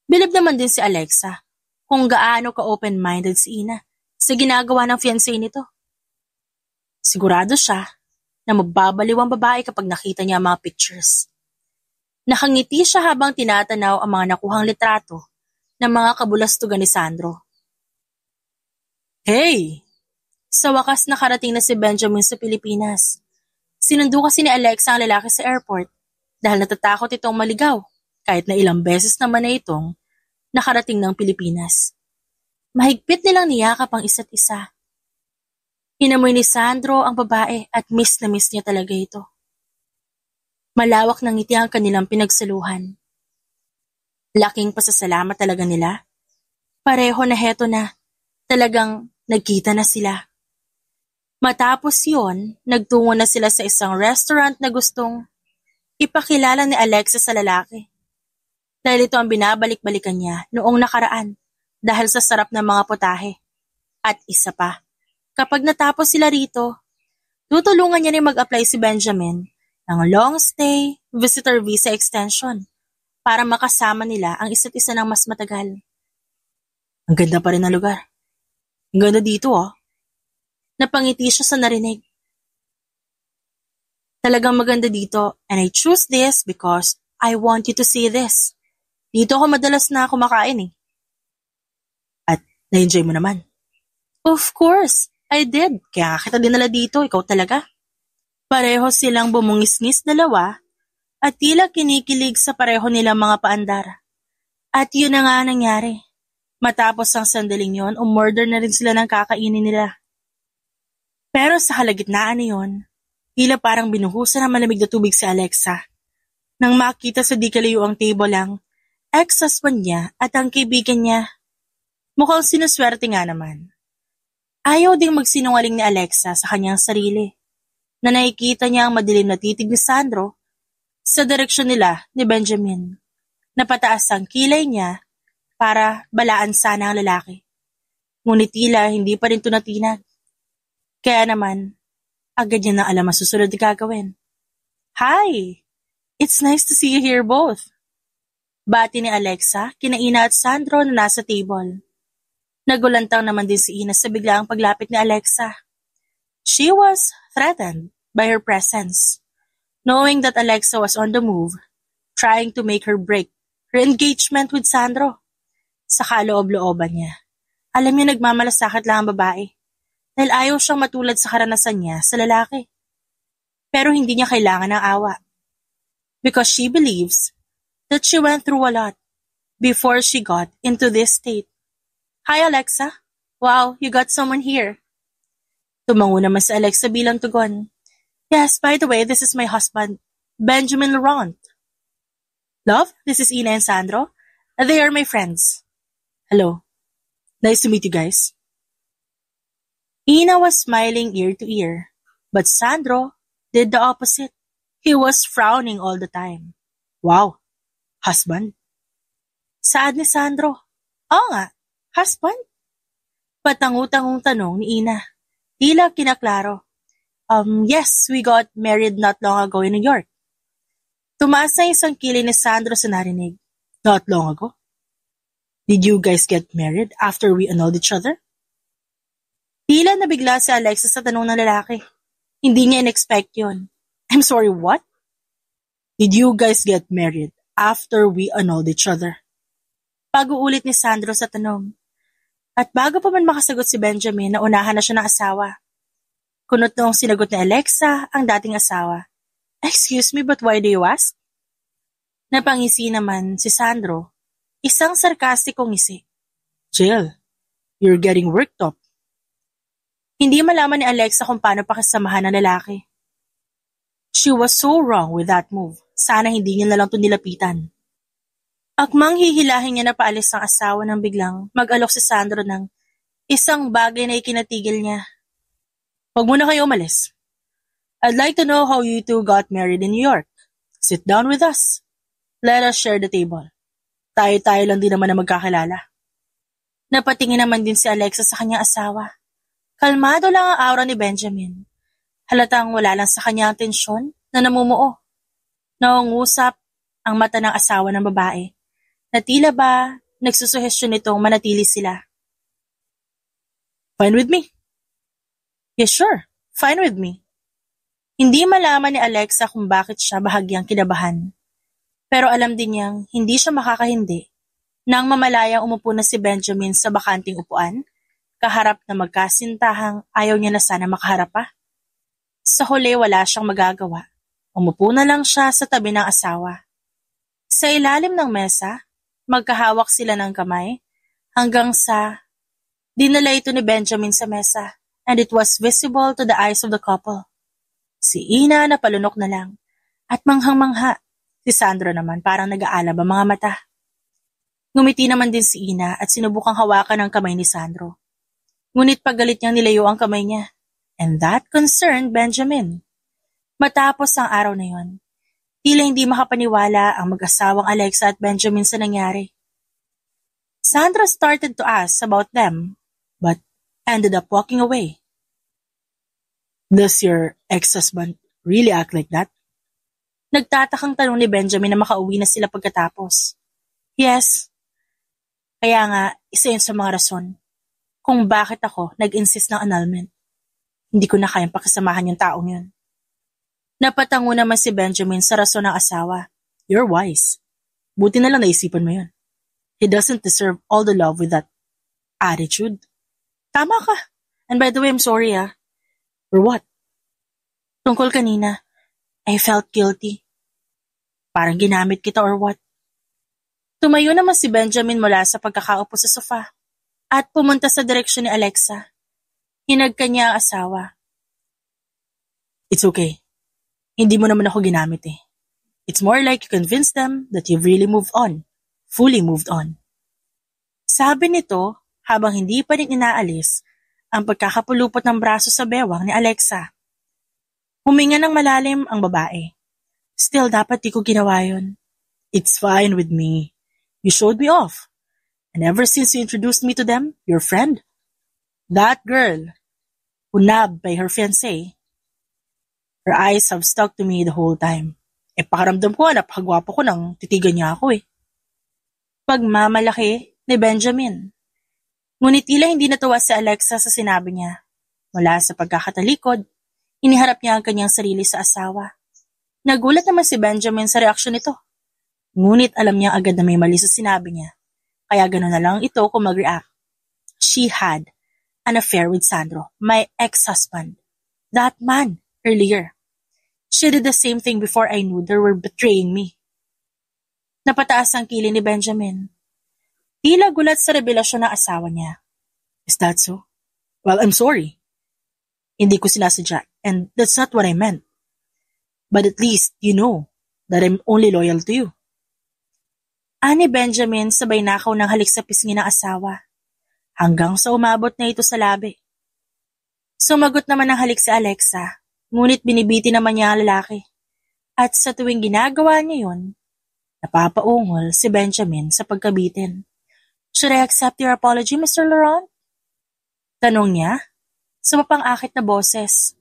Bilib naman din si Alexa kung gaano ka-open-minded si Ina sa ginagawa ng fiancé nito. Sigurado siya na mababaliw ang babae kapag nakita niya ang mga pictures. Nakangiti siya habang tinatanaw ang mga nakuhang litrato ng mga kabulastugan ni Sandro. Hey! Sa wakas nakarating na si Benjamin sa Pilipinas. Sinundo kasi ni Alexa ang lalaki sa airport dahil natatakot itong maligaw kahit na ilang beses naman na itong nakarating ng Pilipinas. Mahigpit nilang niyakap ang isa't isa. Inamoy ni Sandro ang babae at miss na miss niya talaga ito. Malawak ng ngiti ang kanilang pinagsaluhan. Laking pasasalamat talaga nila. Pareho na heto na, talagang nagkita na sila. Matapos yon, nagtungo na sila sa isang restaurant na gustong ipakilala ni Alexa sa lalaki. Dahil ito ang binabalik-balikan niya noong nakaraan dahil sa sarap ng mga putahe. At isa pa, kapag natapos sila rito, tutulungan niya rin mag-apply si Benjamin ng long stay visitor visa extension para makasama nila ang isa't isa ng mas matagal. Ang ganda pa rin ng lugar. Ang ganda dito oh. Napangiti siya sa narinig. Talagang maganda dito and I choose this because I want you to see this. Dito ako madalas na kumakain eh. At na-enjoy mo naman. Of course, I did. Kaya kita dinala dito, ikaw talaga. Pareho silang bumungis-ngis dalawa at tila kinikilig sa pareho nilang mga paandar. At yun na nga nangyari. Matapos ang sandaling yon, umorder na rin sila ng kakainin nila. Pero sa kalagitnaan na yon, tila parang binuhusan ng malamig na tubig si Alexa. Nang makita sa di kalayuang table lang, ex-husband niya at ang kaibigan niya. Mukhang sinuswerte nga naman. Ayaw ding magsinungaling ni Alexa sa kanyang sarili na nakikita niya ang madilim na titig ni Sandro sa direksyon nila ni Benjamin. Napataas ang kilay niya para balaan sana ang lalaki. Ngunit tila hindi pa rin tunatinag. Kaya naman, Agad niya na alam ang susunod na gagawin. Hi! It's nice to see you here both. Bati ni Alexa, kina Ina at Sandro na nasa table. Nagulantang naman din si Ina sa biglaang paglapit ni Alexa. She was threatened by her presence, knowing that Alexa was on the move, trying to make her break her engagement with Sandro. Sa kaloob-looban niya, alam niya nagmamalasakit lang ang babae dahil ayaw siyang matulad sa karanasan niya sa lalaki. Pero hindi niya kailangan ng awa because she believes that she went through a lot before she got into this state. Hi, Alexa. Wow, you got someone here. Tumango naman si Alexa bilang tugon. Yes, by the way, this is my husband, Benjamin Laurent. Love, this is Ina and Sandro. They are my friends. Hello. Nice to meet you guys. Ina was smiling ear to ear, but Sandro did the opposite. He was frowning all the time. Wow. Husband? Saad ni Sandro. Oo nga, husband? Patangu-tangong tanong ni Ina. Tila kinaklaro. Yes, we got married not long ago in New York. Tumaas na isang kilay ni Sandro sa narinig. Not long ago? Did you guys get married after we annulled each other? Tila nabigla si Alexa sa tanong ng lalaki. Hindi niya in-expect yun. I'm sorry, what? Did you guys get married after we annulled each other? Pag-uulit ni Sandro sa tanong. At bago pa man makasagot si Benjamin, naunahan na siya ng asawa. Kunot noong sinagot ni Alexa ang dating asawa. Excuse me, but why do you ask? Napangisi naman si Sandro, isang sarkastikong ngisi. Jill, you're getting worked up. Hindi malaman ni Alexa kung paano pakisamahan ng lalaki. She was so wrong with that move. Sana hindi niya nalang ito nilapitan. Akmang hihilahin niya na paalis ang asawa nang biglang mag-alok si Sandro ng isang bagay na ikinatigil niya. Huwag muna kayo umalis. I'd like to know how you two got married in New York. Sit down with us. Let us share the table. Tayo-tayo lang din naman na magkakilala. Napatingin naman din si Alexa sa kanyang asawa. Kalmado lang ang aura ni Benjamin. Halatang wala lang sa kanya ang tensyon na namumuo. Naungusap ang mata ng asawa ng babae na tila ba nagsusuhestyon nitong manatili sila. Fine with me. Yes, sure. Fine with me. Hindi malaman ni Alexa kung bakit siya bahagyang kinabahan. Pero alam din niyang hindi siya makakahindi nang mamalayang umupo na si Benjamin sa bakanting upuan, kaharap na magkasintahang ayaw niya na sana makaharap pa. Sa huli wala siyang magagawa. Umupo na lang siya sa tabi ng asawa. Sa ilalim ng mesa, magkahawak sila ng kamay hanggang sa dinala ito ni Benjamin sa mesa and it was visible to the eyes of the couple. Si Ina napalunok na lang at manghang-mangha. Si Sandro naman parang nag-aalab ang mga mata. Ngumiti naman din si Ina at sinubukang hawakan ang kamay ni Sandro. Ngunit paggalit niyang nilayo ang kamay niya. And that concerned Benjamin. Matapos ang araw na yon, tila hindi makapaniwala ang mag-asawang Alexa at Benjamin sa nangyari. Sandra started to ask about them, but ended up walking away. Does your ex-husband really act like that? Nagtatakang tanong ni Benjamin na makauwi na sila pagkatapos. Yes. Kaya nga, isa yun sa mga rason kung bakit ako nag-insist ng annulment. Hindi ko na kayang pakisamahan yung taong yun. Napatango naman si Benjamin sa rason ng asawa. You're wise. Buti na lang naisipan mo yun. He doesn't deserve all the love with that attitude. Tama ka. And by the way, I'm sorry ah. For what? Tungkol kanina, I felt guilty. Parang ginamit kita or what? Tumayo naman si Benjamin mula sa pagkakaupo sa sofa at pumunta sa direksyon ni Alexa. Hinagka niya ang asawa. It's okay. Hindi mo naman ako ginamit eh. It's more like you convinced them that you've really moved on. Fully moved on. Sabi nito habang hindi pa rin inaalis ang pagkakapulupot ng braso sa bewang ni Alexa. Huminga ng malalim ang babae. Still, dapat di ko ginawa yun. It's fine with me. You showed me off. And ever since you introduced me to them, your friend, that girl, who nabbed by her fiancé, Her eyes have stuck to me the whole time. Pakaramdam ko napakagwapo ko nang titigan niya ako Pagmamalaki ni Benjamin. Ngunit tila hindi natuwa si Alexa sa sinabi niya. Mula sa pagkakatalikod, iniharap niya ang kanyang sarili sa asawa. Nagulat naman si Benjamin sa reaksyon nito. Ngunit alam niya agad na may mali sa sinabi niya. Kaya gano'n na lang ito kung mag-react. She had an affair with Sandro, my ex-husband. That man, earlier. She did the same thing before I knew they were betraying me. Napataas ang kilay ni Benjamin. Tila gulat sa revelasyon ng asawa niya. Is that so? Well, I'm sorry. Hindi ko sinasadya, and that's not what I meant. But at least you know that I'm only loyal to you. Ani Benjamin sabay nakaw ng halik sa pisngi ng asawa. Hanggang sa umabot na ito sa labi. Sumagot naman ng halik si Alexa, ngunit binibiti naman niya ang lalaki. At sa tuwing ginagawa niya yun, napapaungol si Benjamin sa pagkabitin. Should I accept your apology, Mr. Laurent? Tanong niya, sa mapang-akit na boses.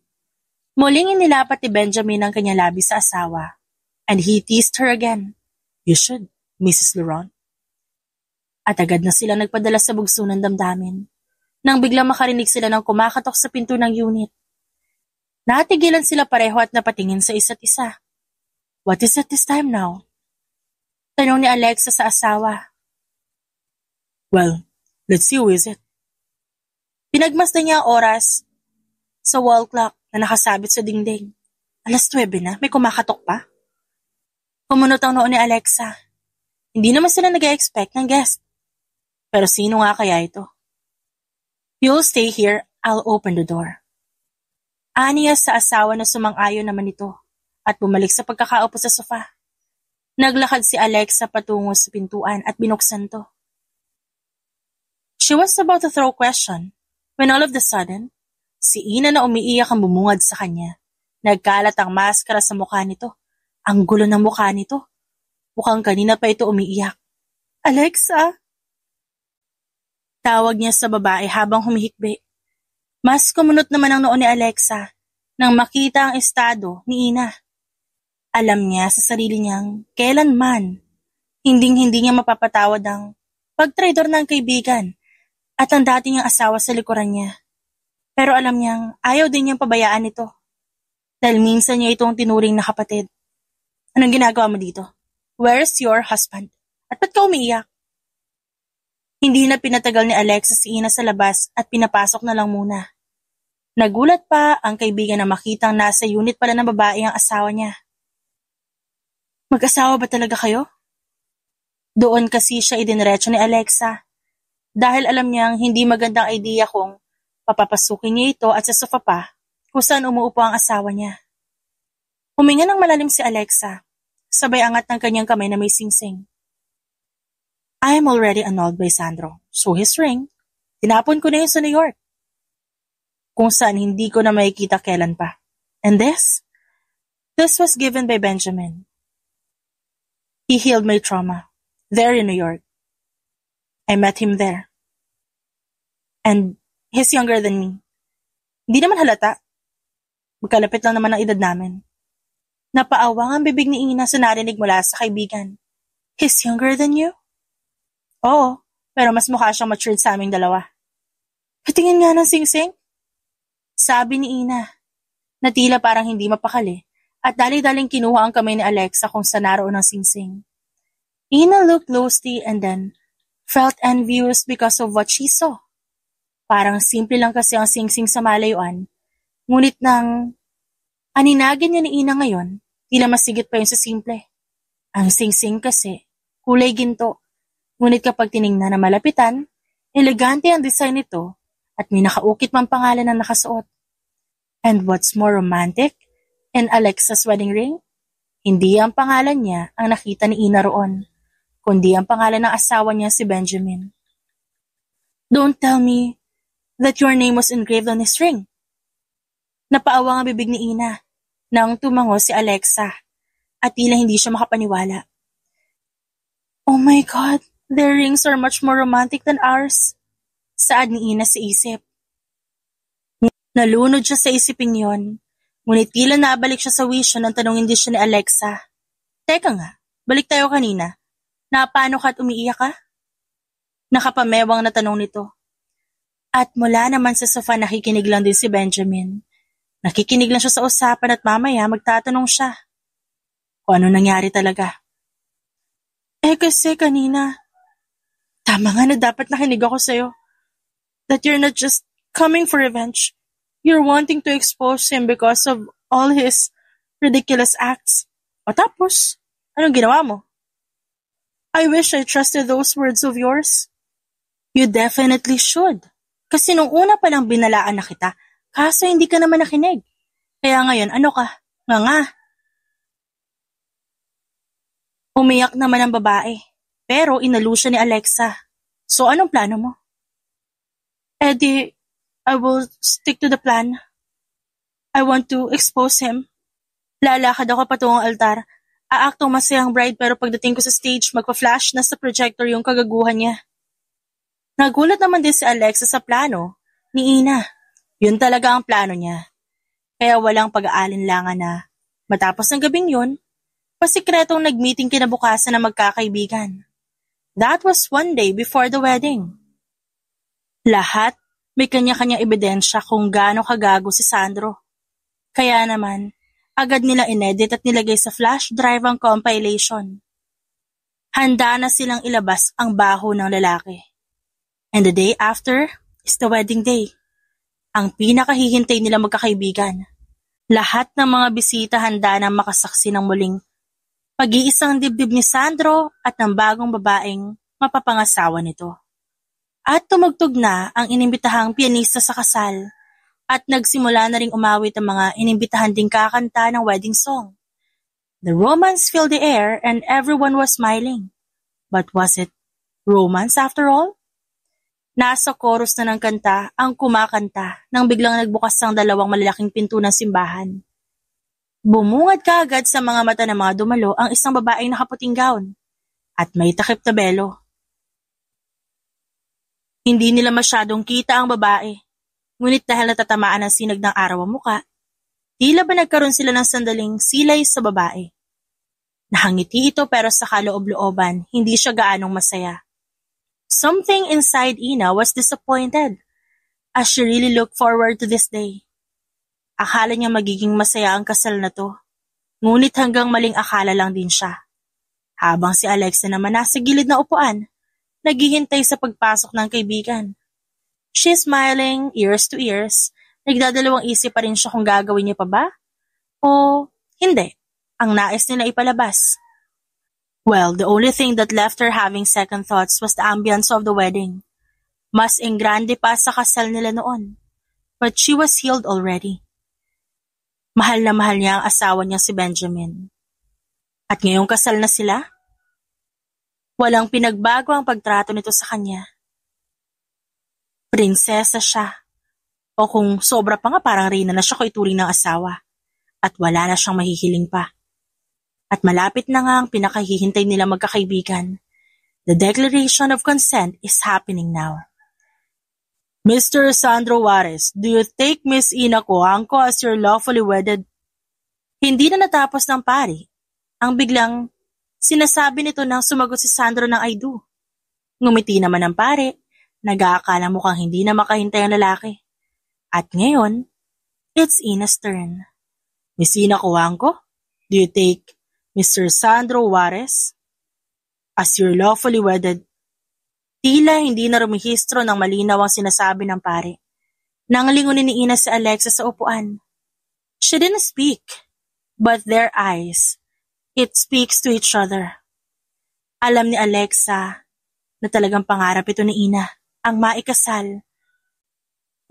Muling inilapat ni Benjamin ang kanyang labi sa asawa, and he teased her again. You should, Mrs. Laurent. At agad na sila nagpadala sa bugso ng damdamin, nang biglang makarinig sila ng kumakatok sa pinto ng unit. Natigilan sila pareho at napatingin sa isa't isa. What is it this time now? Tanong ni Alexa sa asawa. Well, let's see who is it. Pinagmasdan niya ang oras sa wall clock na nakasabit sa dingding. 9:00 na, may kumakatok pa. Kumunot ang noon ni Alexa. Hindi naman sila nag-expect ng guest. Pero sino nga kaya ito? You'll stay here, I'll open the door. Aniya sa asawa na sumang-ayon naman ito at bumalik sa pagkakaupo sa sofa. Naglakad si Alexa patungo sa pintuan at binuksan to. She was about to throw a question when all of the sudden, si Ina na umiiyak ang bumungad sa kanya. Nagkalat ang maskara sa mukha nito. Ang gulo ng mukha nito. Mukhang kanina pa ito umiiyak. Alexa! Tawag niya sa babae habang humihikbi. Mas kumunot naman ang noo ni Alexa nang makita ang estado ni Ina. Alam niya sa sarili niyang kailanman hinding-hindi niya mapapatawad ang pagtraidor ng kaibigan at ang dati niyang asawa sa likuran niya. Pero alam niyang ayaw din niyang pabayaan ito dahil minsan niya itong tinuring na kapatid. Anong ginagawa mo dito? Where's your husband? At ba't ka umiiyak? Hindi na pinatagal ni Alexa si Ina sa labas at pinapasok na lang muna. Nagulat pa ang kaibigan na makitang nasa unit pala ng babae ang asawa niya. Mag-asawa ba talaga kayo? Doon kasi siya idiniretso ni Alexa dahil alam niyang hindi magandang idea kung papapasukin niya ito at sa sofa pa kung saan umuupo ang asawa niya. Huminga ng malalim si Alexa, sabay angat ng kanyang kamay na may singsing. I am already annulled by Sandro, so his ring, tinapon ko na yun sa New York. Kung saan hindi ko na makikita kailan pa. And this was given by Benjamin. He healed my trauma, there in New York. I met him there. And he's younger than me. Hindi naman halata. Magkalapit lang naman ang edad namin. Napaawang ang bibig ni Ina sa narinig mula sa kaibigan. He's younger than you? Oo, pero mas mukha siyang matured sa aming dalawa. Patingin nga ng singsing. Sabi ni Ina, na tila parang hindi mapakali at dali-daling kinuha ang kamay ni Alexa kung saan naroon ang singsing. Ina looked closely and then felt envious because of what she saw. Parang simple lang kasi ang singsing sa malayuan, ngunit nang aninagin niya ni Ina ngayon, tila masigit pa yun sa simple. Ang singsing kasi, kulay ginto. Ngunit kapag tiningnan na malapitan, elegante ang design nito at may nakaukit mang pangalan na nakasuot. And what's more romantic in Alexa's wedding ring? Hindi ang pangalan niya ang nakita ni Ina roon, kundi ang pangalan ng asawa niya si Benjamin. Don't tell me that your name was engraved on his ring. Napaawang ang bibig ni Ina nang tumango si Alexa at tila hindi siya makapaniwala. Oh my God! Their rings are much more romantic than ours. Saad ni Ina sa isip. Nalunod siya sa isipin yon Ngunit tila nabalik siya sa wisyo nang tanongin din siya ni Alexa. Teka nga, balik tayo kanina. Paano ka at umiiyak ka? Nakapamewang na tanong nito. At mula naman sa sofa nakikinig lang din si Benjamin. Nakikinig lang siya sa usapan at mamaya magtatanong siya. Kung ano nangyari talaga. Kasi kanina, tama nga na dapat nakinig ako sa'yo. That you're not just coming for revenge. You're wanting to expose him because of all his ridiculous acts. O tapos, anong ginawa mo? I wish I trusted those words of yours. You definitely should. Kasi nung una pa lang binalaan na kita, kaso hindi ka naman nakinig. Kaya ngayon, ano ka? Nga. Umiyak naman ang babae, pero inalo siya ni Alexa. So anong plano mo? Eddie, I will stick to the plan. I want to expose him. Lalakad ako patungong altar. Aaktong masayang bride pero pagdating ko sa stage, magpa-flash na sa projector yung kagaguhan niya. Nagulat naman din si Alexa sa plano ni Ina. Yun talaga ang plano niya. Kaya walang pag-aalinlangan na matapos ng gabing yun, pasikretong nag-meeting kinabukasan na magkakaibigan. That was one day before the wedding. Lahat may kanya-kanyang ebidensya kung gaano kagago si Sandro. Kaya naman, agad nila inedit at nilagay sa flash drive ang compilation. Handa na silang ilabas ang baho ng lalaki. And the day after is the wedding day. Ang pinakahihintay nila magkakaibigan. Lahat ng mga bisita handa na makasaksi ng muling pag-iisang dibdib ni Sandro at ng bagong babaeng mapapangasawa nito. At tumugtog na ang inimbitahang pianista sa kasal at nagsimula na ring umawit ang mga inimbitahan ding kakanta ng wedding song. The romance filled the air and everyone was smiling. But was it romance after all? Nasa chorus na ng kanta ang kumakanta nang biglang nagbukas ang dalawang malalaking pinto ng simbahan. Bumungad kaagad sa mga mata ng mga dumalo ang isang babaeng nakaputing gown at may takip na belo. Hindi nila masyadong kita ang babae, ngunit dahil natatamaan ang sinag ng araw ang muka, tila ba nagkaroon sila ng sandaling silay sa babae. Nahangiti ito pero sa kaloob-looban, hindi siya gaanong masaya. Something inside Ina was disappointed as she really looked forward to this day. Akala niya magiging masaya ang kasal na to, ngunit hanggang maling akala lang din siya. Habang si Alexa naman nasa gilid na upuan, naghihintay sa pagpasok ng kaibigan. She's smiling, ears to ears, nagdadalawang isip pa rin siya kung gagawin niya pa ba? O hindi, ang nais nila ipalabas. Well, the only thing that left her having second thoughts was the ambience of the wedding. Mas engrande pa sa kasal nila noon. But she was healed already. Mahal na mahal niya ang asawa niya si Benjamin. At ngayong kasal na sila, walang pinagbago ang pagtrato nito sa kanya. Prinsesa siya. O kung sobra pa nga parang reyna na siya ko ituring ng asawa. At wala na siyang mahihiling pa. At malapit na nga ang pinakahihintay nila magkakaibigan. The declaration of consent is happening now. Mr. Sandro Juarez, do you take Miss Ina Coangco as your lawfully wedded? Hindi na natapos ng pari. Ang biglang sinasabi nito nang sumagot si Sandro ng I do. Ngumiti naman ang pare, nag-aakala mukhang hindi na makahintay ang lalaki. At ngayon, it's Ina's turn. Miss Ina Coangco, do you take Mr. Sandro Juarez as your lawfully wedded? Tila hindi na rumihistro ng malinaw ang sinasabi ng pare. Nang lingunin ni Ina si Alexa sa upuan. She didn't speak, but their eyes, it speaks to each other. Alam ni Alexa na talagang pangarap ito ni Ina, ang maikasal.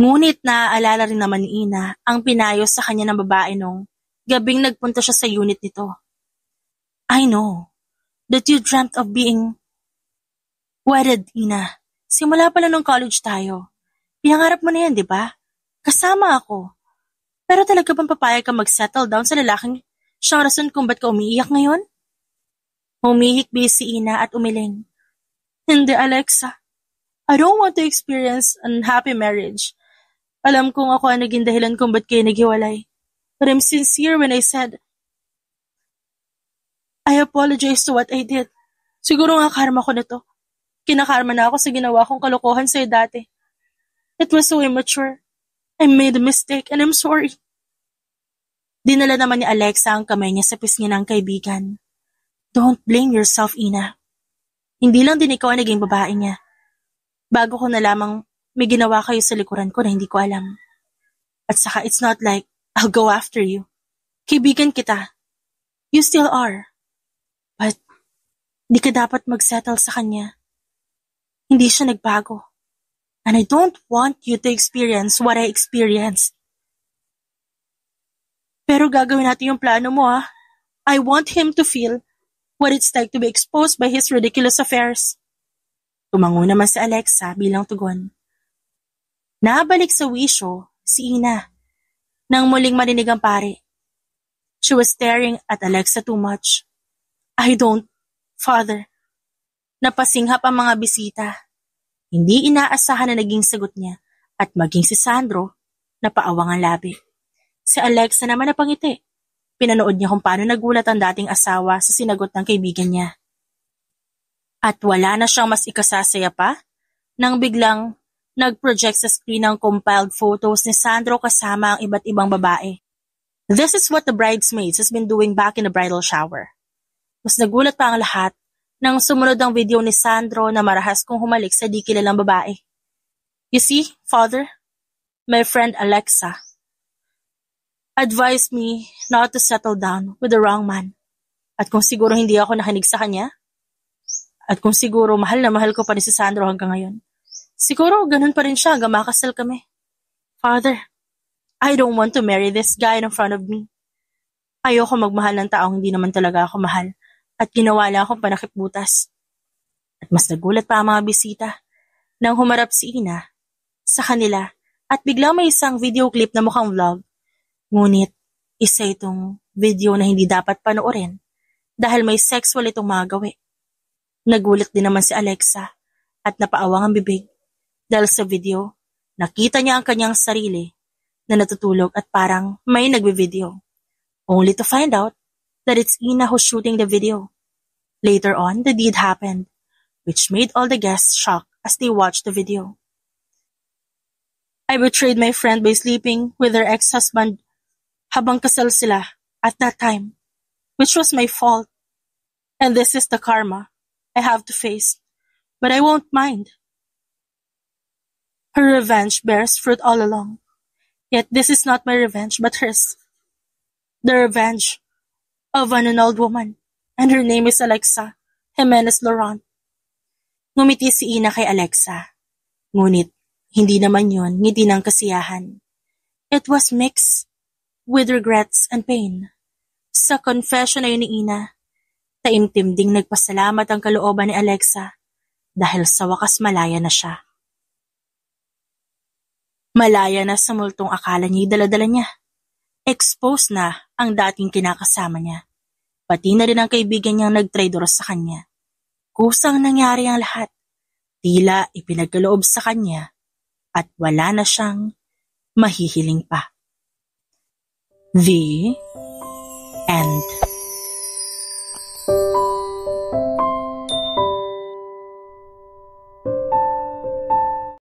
Ngunit naaalala rin naman ni Ina ang pinayos sa kanya ng babae nung gabing nagpunta siya sa unit nito. I know that you dreamt of being wedded, Ina. Simula pa lang nung college tayo. Pinangarap mo na yan, di ba? Kasama ako. Pero talaga bang papayag ka mag-settle down sa lalaking siyang rason kung ba't ka umiiyak ngayon? Humihikbi si Ina at umiling. Hindi, Alexa. I don't want to experience an unhappy marriage. Alam kong ako ang naging dahilan kung ba't kayo naghiwalay. But I'm sincere when I said, I apologize to what I did. Siguro nga karma ko na to. Kinakarma na ako sa ginawa kong kalokohan sa'yo dati. It was so immature. I made a mistake and I'm sorry. Dinala naman ni Alexa ang kamay niya sa pisngi ng kaibigan. Don't blame yourself, Ina. Hindi lang din ikaw ang naging babae niya. Bago ko na lamang may ginawa kayo sa likuran ko na hindi ko alam. At saka it's not like I'll go after you. Kaibigan kita. You still are. But di ka dapat magsettle sa kanya. Hindi siya nagbago. And I don't want you to experience what I experienced. Pero gagawin natin yung plano mo, ha? I want him to feel what it's like to be exposed by his ridiculous affairs. Tumango naman si Alexa bilang tugon. Nabalik sa wisyo si Ina nang muling marinig ang pare. She was staring at Alexa too much. I don't, Father. Napasinghap ang mga bisita. Hindi inaasahan na naging sagot niya at maging si Sandro napaawang ang labi. Si Alexa naman napangiti. Pinanood niya kung paano nagulat ang dating asawa sa sinagot ng kaibigan niya. At wala na siyang mas ikasasaya pa nang biglang nag-project sa screen ang compiled photos ni Sandro kasama ang iba't ibang babae. This is what the bridesmaids has been doing back in the bridal shower. Mas nagulat pa ang lahat nang sumunod ang video ni Sandro na marahas kong humalik sa di kilalang babae. You see, Father, my friend Alexa advised me not to settle down with the wrong man. At kung siguro hindi ako nakinig sa kanya, at kung siguro mahal na mahal ko pa rin si Sandro hanggang ngayon, siguro ganun pa rin siya hanggang makasal kami. Father, I don't want to marry this guy in front of me. Ayoko magmahal ng taong hindi naman talaga ako mahal at ginawa lang akong panakipbutas. At mas nagulat pa ang mga bisita nang humarap si Ina sa kanila at biglang may isang video clip na mukhang vlog. Ngunit isa itong video na hindi dapat panoorin dahil may sexual itong mga gawi. Nagulat din naman si Alexa at napaawang ang bibig dahil sa video nakita niya ang kanyang sarili na natutulog at parang may nagbe-video. Only to find out that it's Ina who's shooting the video. Later on, the deed happened, which made all the guests shocked as they watched the video. I betrayed my friend by sleeping with her ex-husband habang kasal sila at that time, which was my fault. And this is the karma I have to face, but I won't mind. Her revenge bears fruit all along. Yet this is not my revenge, but hers. The revenge of an annulled woman, and her name is Alexa Jimenez Laurent. Ngumiti si Ina kay Alexa. Ngunit, hindi naman yon ngiti ng kasiyahan. It was mixed with regrets and pain. Sa confession na yun ni Ina, taimtim ding nagpasalamat ang kalooban ni Alexa dahil sa wakas malaya na siya. Malaya na sa multong akala niya'y daladala niya. Exposed na ang dating kinakasama niya. Pati na rin ang kaibigan niyang nagtraidor sa kanya. Kusang nangyari ang lahat. Tila ipinagkaloob sa kanya at wala na siyang mahihiling pa. The